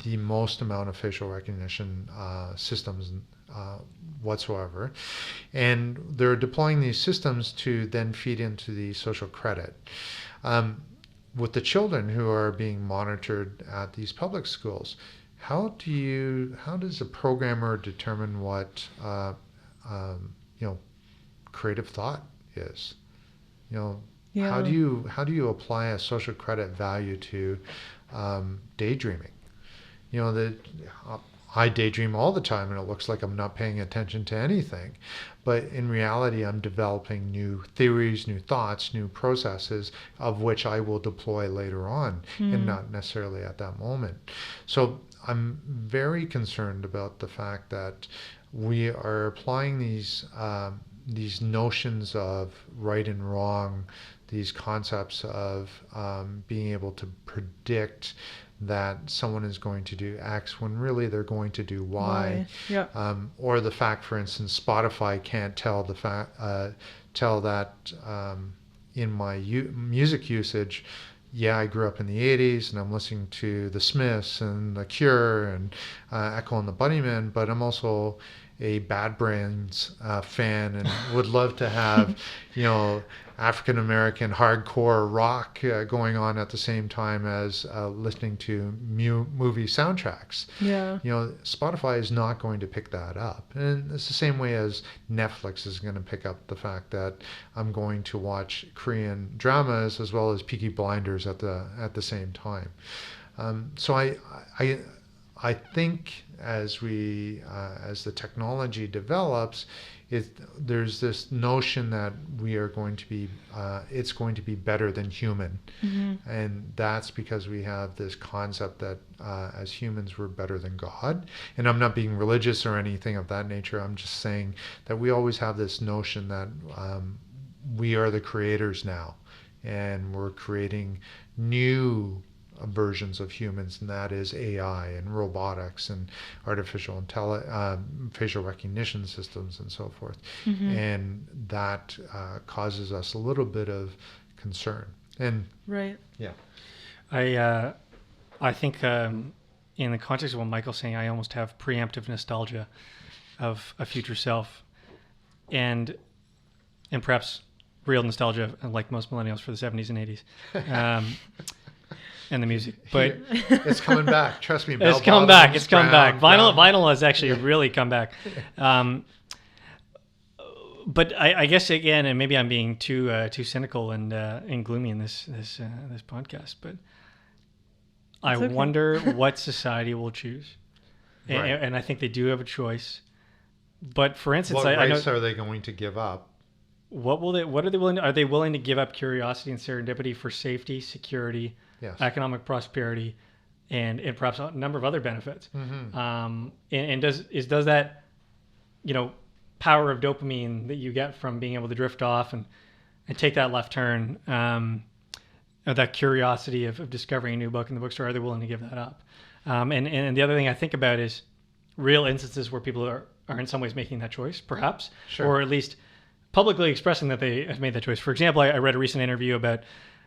the most amount of facial recognition systems whatsoever. And they're deploying these systems to then feed into the social credit. With the children who are being monitored at these public schools, how does a programmer determine what creative thought is? How do you apply a social credit value to daydreaming? I daydream all the time, and it looks like I'm not paying attention to anything. But in reality, I'm developing new theories, new thoughts, new processes, of which I will deploy later on, and not necessarily at that moment. So I'm very concerned about the fact that we are applying these notions of right and wrong, these concepts of being able to predict that someone is going to do X when really they're going to do Y. Or the fact, for instance, Spotify can't tell that in my music usage, I grew up in the 80s and I'm listening to the Smiths and The Cure and Echo and the Bunnymen, but I'm also a Bad Brains fan and would love to have, African American hardcore rock going on at the same time as listening to movie soundtracks. Spotify is not going to pick that up, and it's the same way as Netflix is going to pick up the fact that I'm going to watch Korean dramas as well as Peaky Blinders at the same time. So I think as the technology develops, there's this notion that we are going to be it's going to be better than human, and that's because we have this concept that as humans we're better than God. And I'm not being religious or anything of that nature. I'm just saying that we always have this notion that we are the creators now, and we're creating new versions of humans, and that is AI and robotics and artificial facial recognition systems and so forth. And that causes us a little bit of concern. And Right. yeah, I think in the context of what Michael's saying, I almost have preemptive nostalgia of a future self, and perhaps real nostalgia, like most millennials, for the 70s and 80s. And the music, but it's coming back. Trust me, it's come back. It's come back. Vinyl has actually really come back. But I guess again, and maybe I'm being too cynical and gloomy in this podcast, but I wonder what society will choose, and I think they do have a choice. But for instance, what I know, race are they going to give up? What are they willing? Are they willing to give up curiosity and serendipity for safety, security? Yes. Economic prosperity, and perhaps a number of other benefits. And does that, power of dopamine that you get from being able to drift off and take that left turn, or that curiosity of discovering a new book in the bookstore, are they willing to give that up? And the other thing I think about is real instances where people are in some ways making that choice, perhaps, or at least publicly expressing that they have made that choice. For example, I read a recent interview about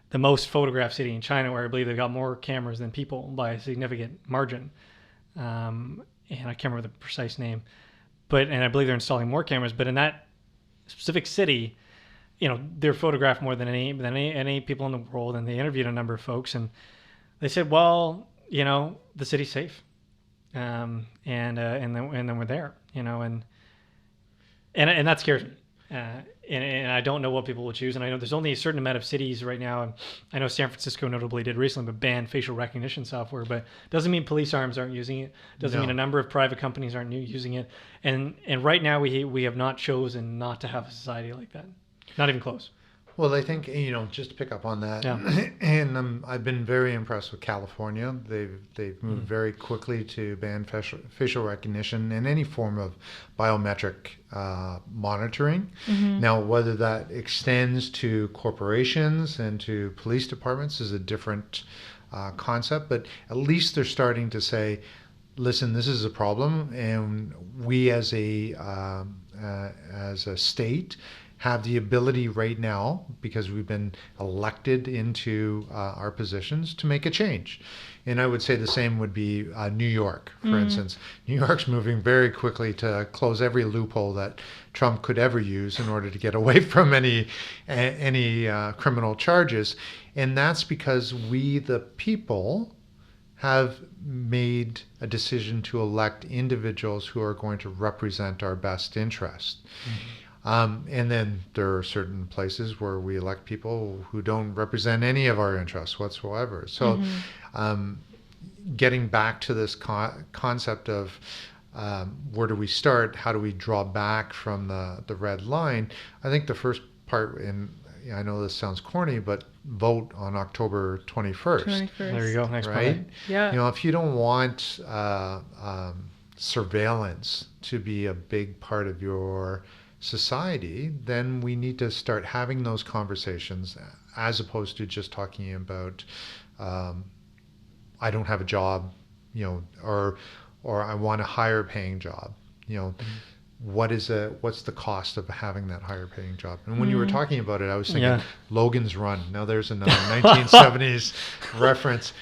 the most photographed city in China, where I believe they've got more cameras than people by a significant margin. And I can't remember the precise name, and I believe they're installing more cameras. But in that specific city, they're photographed more than any people in the world. And they interviewed a number of folks, and they said, well, the city's safe, and then we're there, and that scares me. And I don't know what people will choose. And I know there's only a certain amount of cities right now. And I know San Francisco notably did recently, but banned facial recognition software. But doesn't mean police arms aren't using it. Doesn't mean a number of private companies aren't using it. And right now we have not chosen not to have a society like that. Not even close. Well, I think, just to pick up on that, and I've been very impressed with California. They've moved very quickly to ban facial recognition and any form of biometric monitoring. Now, whether that extends to corporations and to police departments is a different concept, but at least they're starting to say, listen, this is a problem, and we as a state have the ability right now, because we've been elected into our positions, to make a change. And I would say the same would be New York, for instance. New York's moving very quickly to close every loophole that Trump could ever use in order to get away from any criminal charges. And that's because we, the people, have made a decision to elect individuals who are going to represent our best interest. And then there are certain places where we elect people who don't represent any of our interests whatsoever. So getting back to this concept of where do we start, how do we draw back from the red line, I think the first part, and I know this sounds corny, but vote on October 21st. There you go. Next right? point. Yeah. If you don't want surveillance to be a big part of your society, then we need to start having those conversations, as opposed to just talking about I don't have a job, or I want a higher paying job. What's the cost of having that higher paying job? And when you were talking about it, I was thinking Logan's Run. Now there's another 1970s reference.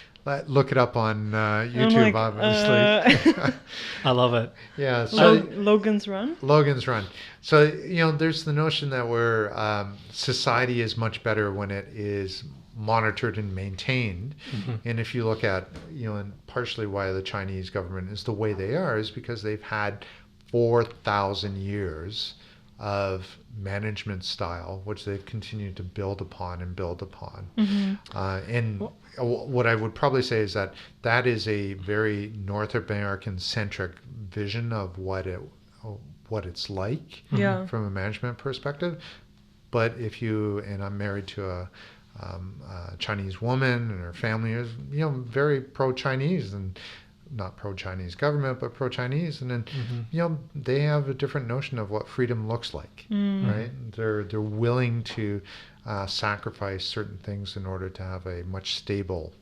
Look it up on YouTube, obviously. I love it. Yeah. So Logan's Run? Logan's Run. So, there's the notion that society is much better when it is monitored and maintained. And if you look at, and partially why the Chinese government is the way they are is because they've had 4,000 years of management style, which they've continued to build upon and build upon. And what I would probably say is that is a very North American centric vision of what it's like Yeah. from a management perspective. But and I'm married to a Chinese woman, and her family is, very pro-Chinese, and not pro-Chinese government, but pro-Chinese. And then, they have a different notion of what freedom looks like, right? They're willing to sacrifice certain things in order to have a much stable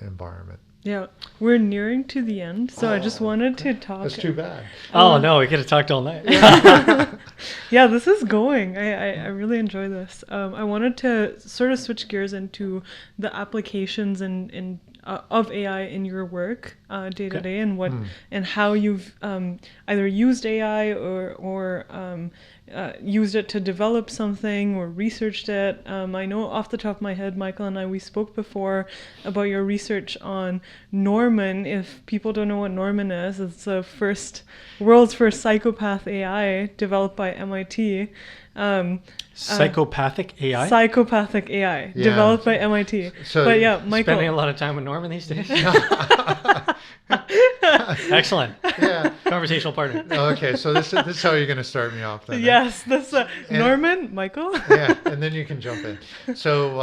environment. Yeah, we're nearing to the end, so I just wanted to talk. That's too bad. Oh no, we could have talked all night. Yeah, this is going. I really enjoy this. I wanted to sort of switch gears into the applications and of AI in your work day to day, and what and how you've either used AI or used it to develop something or researched it. I know off the top of my head, Michael and we spoke before about your research on Norman. If people don't know what Norman is, it's the world's first psychopath AI developed by MIT. Psychopathic AI? Psychopathic AI developed by MIT. So but yeah, Michael. Spending a lot of time with Norman these days? Excellent. Yeah. Conversational partner. Okay, so this is how you're going to start me off then. Yes, this Norman, Michael. Yeah, and then you can jump in. So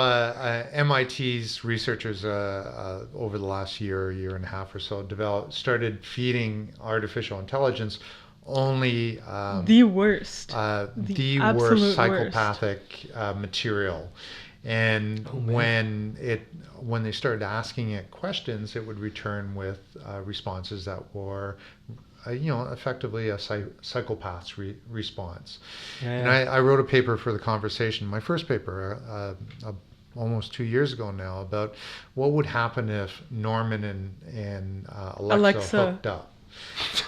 MIT's researchers over the last year and a half or so started feeding artificial intelligence only the worst, the absolute worst psychopathic material. And when they started asking it questions, it would return with responses that were effectively a psychopath's response. And I wrote a paper for the conversation, my first paper, almost 2 years ago now, about what would happen if Norman and Alexa hooked up.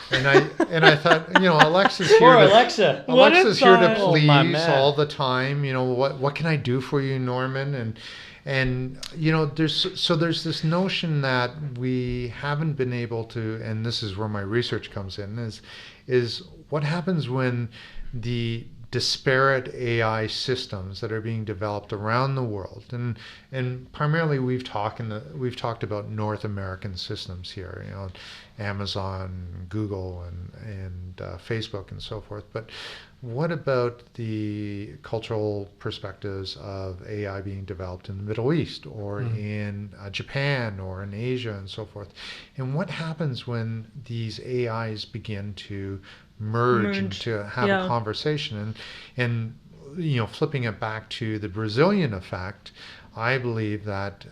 And I thought, Alexa's here. Poor Alexa. Alexa's here to Oh, please my man. all the time. What can I do for you, Norman? And there's this notion that we haven't been able to, and this is where my research comes in, is what happens when the disparate AI systems that are being developed around the world, and primarily we've talked about North American systems here, Amazon, Google, and Facebook, and so forth. But what about the cultural perspectives of AI being developed in the Middle East, or in Japan, or in Asia, and so forth? And what happens when these AIs begin to merge and to have a conversation? And flipping it back to the Brazilian effect, I believe that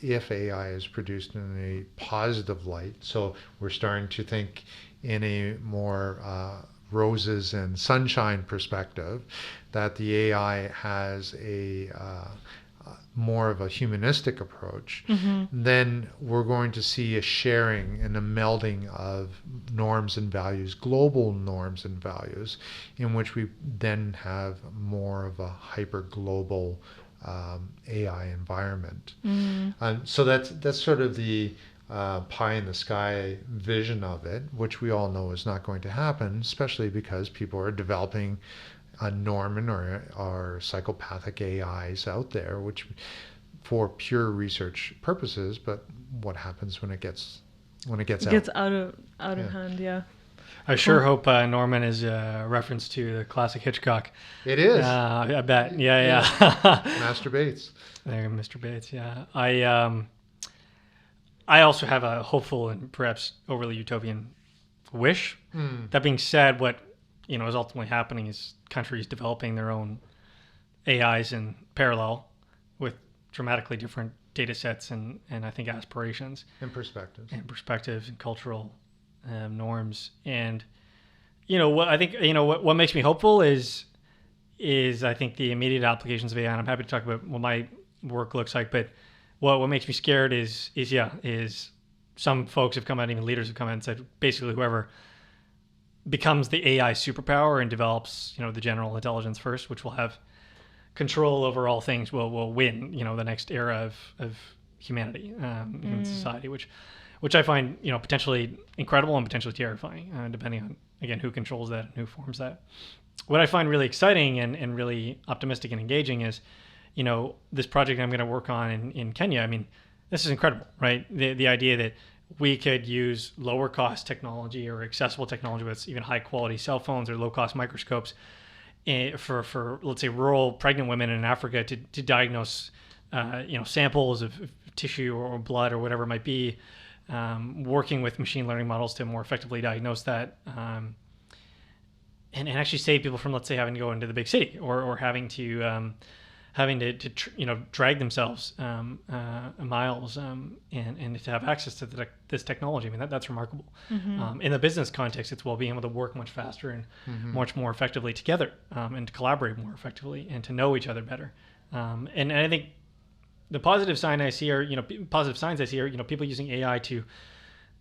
if AI is produced in a positive light, so we're starting to think in a more roses and sunshine perspective, that the AI has a more of a humanistic approach, then we're going to see a sharing and a melding of norms and values, global norms and values, in which we then have more of a hyper-global AI environment. So that's sort of the pie in the sky vision of it, which we all know is not going to happen, especially because people are developing Norman or psychopathic AIs out there, which for pure research purposes. But what happens when it gets out of hand? Yeah. I sure hope Norman is a reference to the classic Hitchcock. It is. I bet. Yeah. Master Bates. There, Mr. Bates. Yeah. I also have a hopeful and perhaps overly utopian wish. That being said, what is ultimately happening is countries developing their own AIs in parallel with dramatically different data sets and I think aspirations And perspectives. and cultural norms. And what I think what makes me hopeful is I think the immediate applications of AI, and I'm happy to talk about what my work looks like, but what makes me scared is some folks have come out, even leaders have come out and said basically whoever becomes the AI superpower and develops the general intelligence first, which will have control over all things, will win the next era of humanity, human society, which I find potentially incredible and potentially terrifying, depending on again who controls that and who forms that. what I find really exciting and really optimistic and engaging is, this project I'm going to work on in Kenya. I mean, this is incredible, right? The idea that we could use lower cost technology or accessible technology with even high quality cell phones or low cost microscopes for let's say rural pregnant women in Africa to diagnose samples of tissue or blood or whatever it might be, working with machine learning models to more effectively diagnose that, and actually save people from, let's say, having to go into the big city or having to drag themselves miles and to have access to this technology. I mean, that's remarkable. In the business context, it's being able to work much faster and much more effectively together, and to collaborate more effectively and to know each other better. And I think the positive signs I see are people using AI to,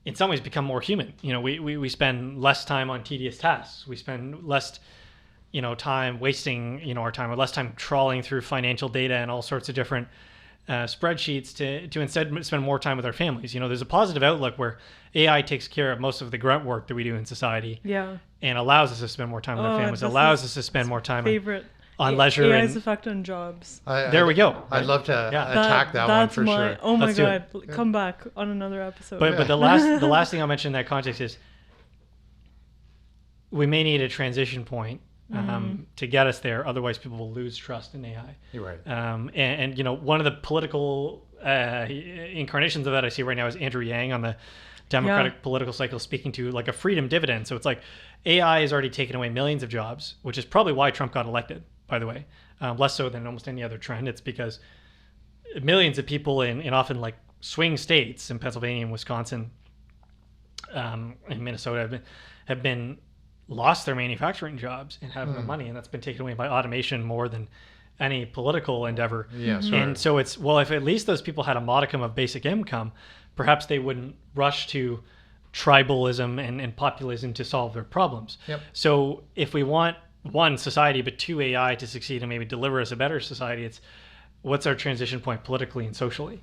in some ways, become more human. We spend less time on tedious tasks. We spend less time wasting our time, or less time trawling through financial data and all sorts of different spreadsheets to instead spend more time with our families. There's a positive outlook where AI takes care of most of the grunt work that we do in society, and allows us to spend more time with our families, allows us to spend more time on leisure. AI's effect on jobs. There we go. I'd love to attack that one for sure. Oh my God. Come back on another episode. But the last thing I'll mention in that context is we may need a transition point to get us there. Otherwise, people will lose trust in AI. You're right. And one of the political incarnations of that I see right now is Andrew Yang on the Democratic political cycle, speaking to like a freedom dividend. So it's like AI has already taken away millions of jobs, which is probably why Trump got elected, by the way. Less so than almost any other trend. It's because millions of people in often like swing states in Pennsylvania and Wisconsin, and Minnesota have been lost their manufacturing jobs and have no money, and that's been taken away by automation more than any political endeavor. And so it's, well, if at least those people had a modicum of basic income, perhaps they wouldn't rush to tribalism and populism to solve their problems. So if we want one, society, but two, AI to succeed and maybe deliver us a better society, it's what's our transition point politically and socially.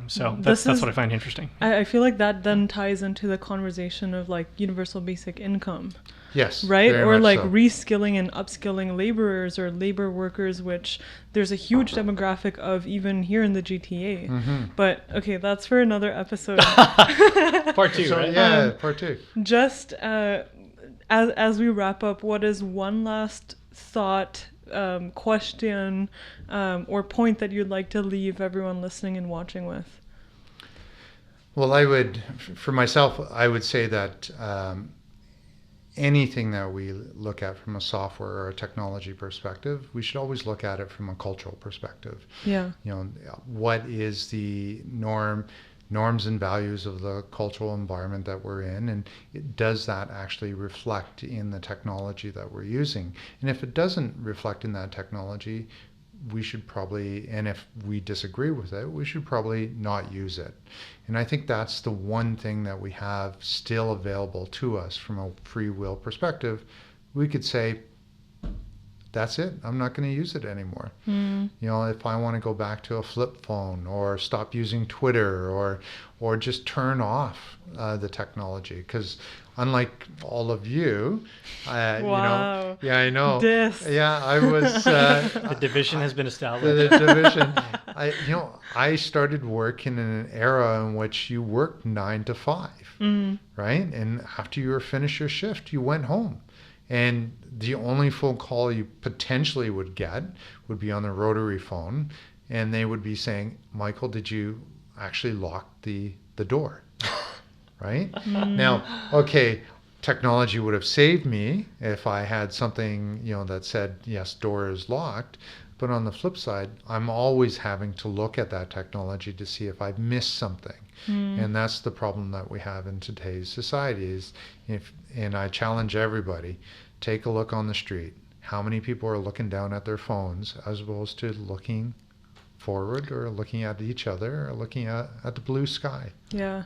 So that's what I find interesting. I feel like that then ties into the conversation of like universal basic income. Yes. Right? Or like so. Reskilling and upskilling laborers or labor workers, which there's a huge demographic of even here in the GTA. But okay, that's for another episode. Part two, right? Yeah, part two. Just as we wrap up, what is one last thought, question, or point that you'd like to leave everyone listening and watching with? Well, for myself, I would say that anything that we look at from a software or a technology perspective, we should always look at it from a cultural perspective. What is the norms and values of the cultural environment that we're in, and does that actually reflect in the technology that we're using? And if it doesn't reflect in that technology, we should probably, and if we disagree with it, we should probably not use it. And I think that's the one thing that we have still available to us from a free will perspective. We could say, that's it, I'm not going to use it anymore. If I want to go back to a flip phone or stop using Twitter or just turn off the technology, because unlike all of you, wow. I know. I was. The division has been established. The division. I started work in an era in which you worked 9 to 5, right? And after you were finished your shift, you went home. And the only phone call you potentially would get would be on the rotary phone, and they would be saying, "Michael, did you actually lock the door?" Right? Now, okay, technology would have saved me if I had something, that said, yes, door is locked. But on the flip side, I'm always having to look at that technology to see if I've missed something. And that's the problem that we have in today's society and I challenge everybody, take a look on the street. How many people are looking down at their phones as opposed to looking forward or looking at each other or looking at the blue sky? Yeah.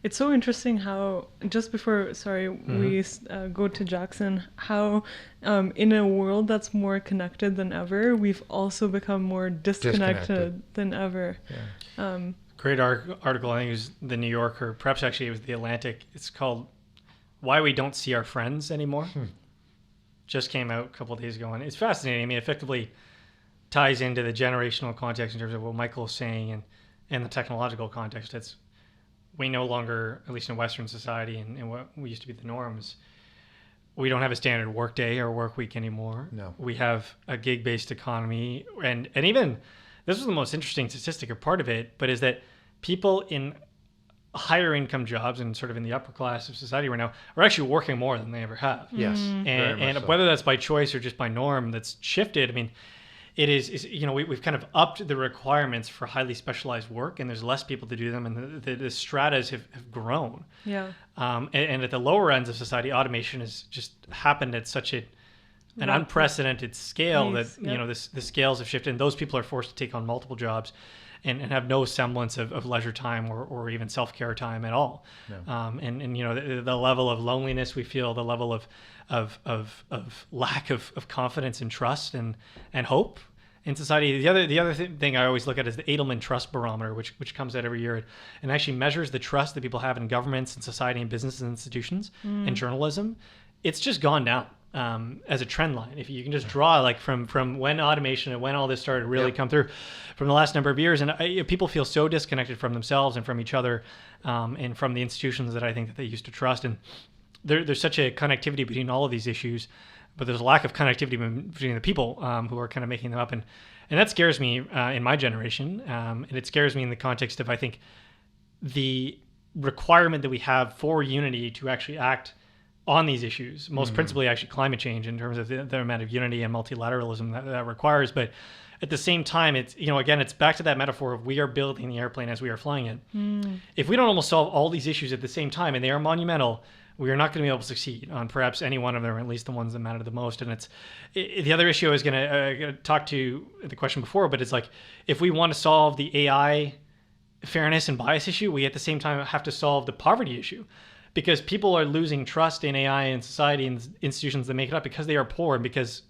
It's so interesting how, just before, we go to Jackson, how in a world that's more connected than ever, we've also become more disconnected than ever. Great article, I think it was the New Yorker, perhaps actually it was the Atlantic. It's called "Why We Don't See Our Friends Anymore." just came out a couple of days ago, and it's fascinating. I mean, it effectively ties into the generational context in terms of what Michael is saying, and the technological context. It's we no longer, at least in Western society and what we used to be the norms, we don't have a standard work day or work week anymore. No. We have a gig-based economy. And even, this was the most interesting statistic or part of it, but is that people in higher income jobs and sort of in the upper class of society right now are actually working more than they ever have. Yes. And whether that's by choice or just by norm that's shifted, I mean, it is we've kind of upped the requirements for highly specialized work, and there's less people to do them, and the stratas have grown. Yeah. And at the lower ends of society, automation has just happened at such an unprecedented scale that the scales have shifted, and those people are forced to take on multiple jobs and have no semblance of leisure time or even self-care time at all. No. And the level of loneliness we feel, the level of lack of confidence and trust and hope in society. The other thing I always look at is the Edelman Trust Barometer, which comes out every year and actually measures the trust that people have in governments and society and businesses and institutions and journalism. It's just gone down. As a trend line, if you can just draw like from when automation and when all this started really come through from the last number of years, and people feel so disconnected from themselves and from each other, and from the institutions that I think that they used to trust, and there's such a connectivity between all of these issues, but there's a lack of connectivity between the people who are kind of making them up, and that scares me in my generation, and it scares me in the context of I think the requirement that we have for unity to actually act on these issues, most principally actually climate change in terms of the amount of unity and multilateralism that requires. But at the same time, it's, again, it's back to that metaphor of we are building the airplane as we are flying it. If we don't almost solve all these issues at the same time, and they are monumental, we are not going to be able to succeed on perhaps any one of them, or at least the ones that matter the most. And the other issue I was going to talk to the question before, but it's like, if we want to solve the AI fairness and bias issue, we at the same time have to solve the poverty issue. Because people are losing trust in AI and society and institutions that make it up because they are poor and because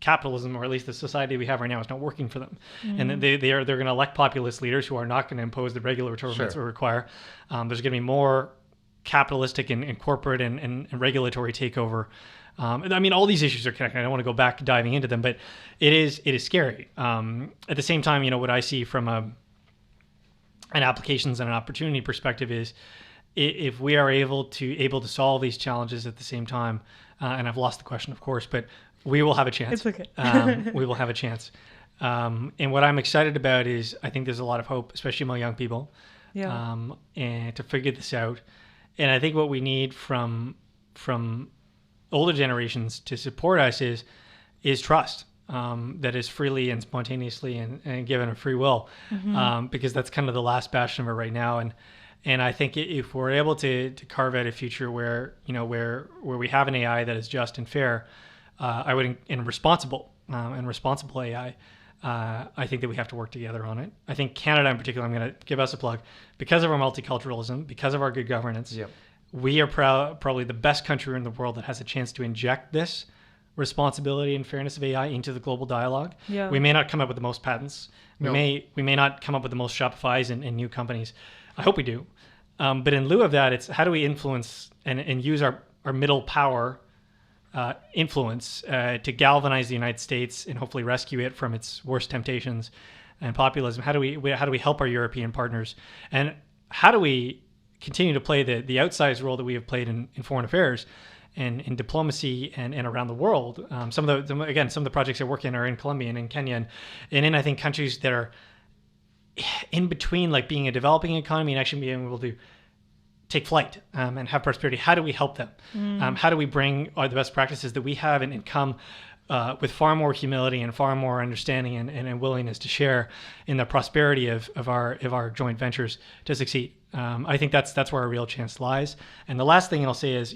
capitalism, or at least the society we have right now, is not working for them. And they're going to elect populist leaders who are not going to impose the regulatory limits we require. There's going to be more capitalistic and corporate and regulatory takeover. I mean, all these issues are connected. I don't want to go back diving into them, but it is scary. At the same time, what I see from an applications and an opportunity perspective is, if we are able to solve these challenges at the same time, and I've lost the question, of course, but we will have a chance. It's okay. We will have a chance. And what I'm excited about is I think there's a lot of hope, especially among young people, and to figure this out. And I think what we need from older generations to support us is trust. That is freely and spontaneously and given a free will, because that's kind of the last bastion of it right now. And I think if we're able to carve out a future where we have an AI that is just and fair, and responsible AI, I think that we have to work together on it. I think Canada in particular, I'm going to give us a plug, because of our multiculturalism, because of our good governance, we are probably the best country in the world that has a chance to inject this responsibility and fairness of AI into the global dialogue. We may not come up with the most patents. We may not come up with the most Shopifys and new companies. I hope we do. But in lieu of that, it's how do we influence and use our middle power influence to galvanize the United States and hopefully rescue it from its worst temptations and populism? How do we help our European partners? And how do we continue to play the outsized role that we have played in foreign affairs and in diplomacy and around the world? Some of the projects I work in are in Colombia and in Kenya and in, I think, countries that are in between, like being a developing economy and actually being able to take flight and have prosperity. How do we help them? How do we bring the best practices that we have and come with far more humility and far more understanding and willingness to share in the prosperity of our joint ventures to succeed? I think that's where our real chance lies. And the last thing I'll say is,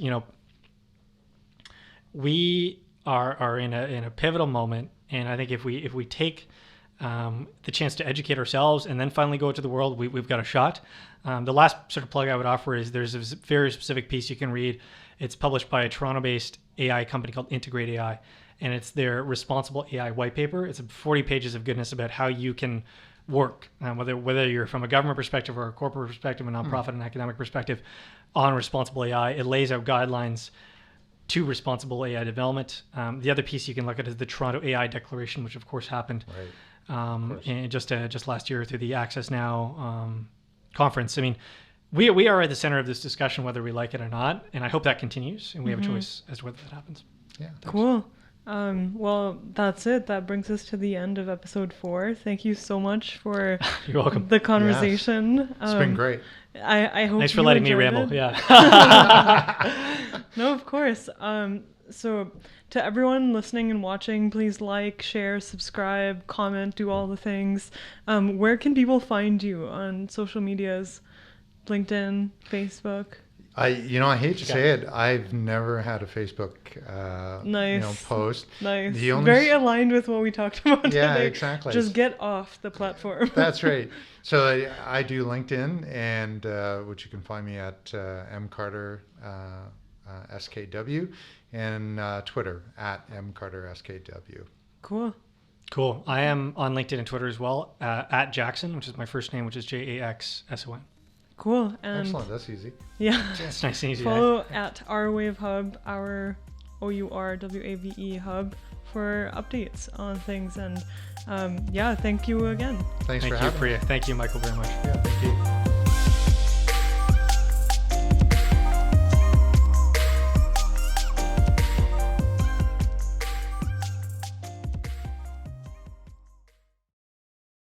we are in a pivotal moment, and I think if we take the chance to educate ourselves and then finally go to the world, we've got a shot. The last sort of plug I would offer is there's a very specific piece you can read. It's published by a Toronto-based AI company called Integrate AI, and it's their responsible AI white paper. It's 40 pages of goodness about how you can work, whether you're from a government perspective or a corporate perspective, a nonprofit and academic perspective, on responsible AI. It lays out guidelines to responsible AI development. The other piece you can look at is the Toronto AI Declaration, which of course happened and just last year through the Access Now conference. I mean, we are at the center of this discussion, whether we like it or not, and I hope that continues, and we have a choice as to whether that happens. Yeah. Thanks. Cool. Well, that's it. That brings us to the end of episode 4. Thank you so much for You're welcome. the conversation. It's been great. I hope Thanks for you letting me enjoyed ramble. it. Yeah. No, of course. So to everyone listening and watching, please like, share, subscribe, comment, do all the things. Where can people find you on social medias? LinkedIn, Facebook? I hate to say it, I've never had a Facebook post. Nice. The only Very aligned with what we talked about Yeah, today. exactly. Just get off the platform. That's right. So I do LinkedIn, and which you can find me at mcarter SKW, and Twitter at mcarterskw. Cool. Cool. I am on LinkedIn and Twitter as well, at Jackson, which is my first name, which is JAXSON. Cool. And Excellent. That's easy. yeah. It's nice and easy. Follow at Our Wave Hub, our OURWAVE Hub, for updates on things. And thank you again. Thanks for Thank having me. you, Michael, very much. Yeah, thank you.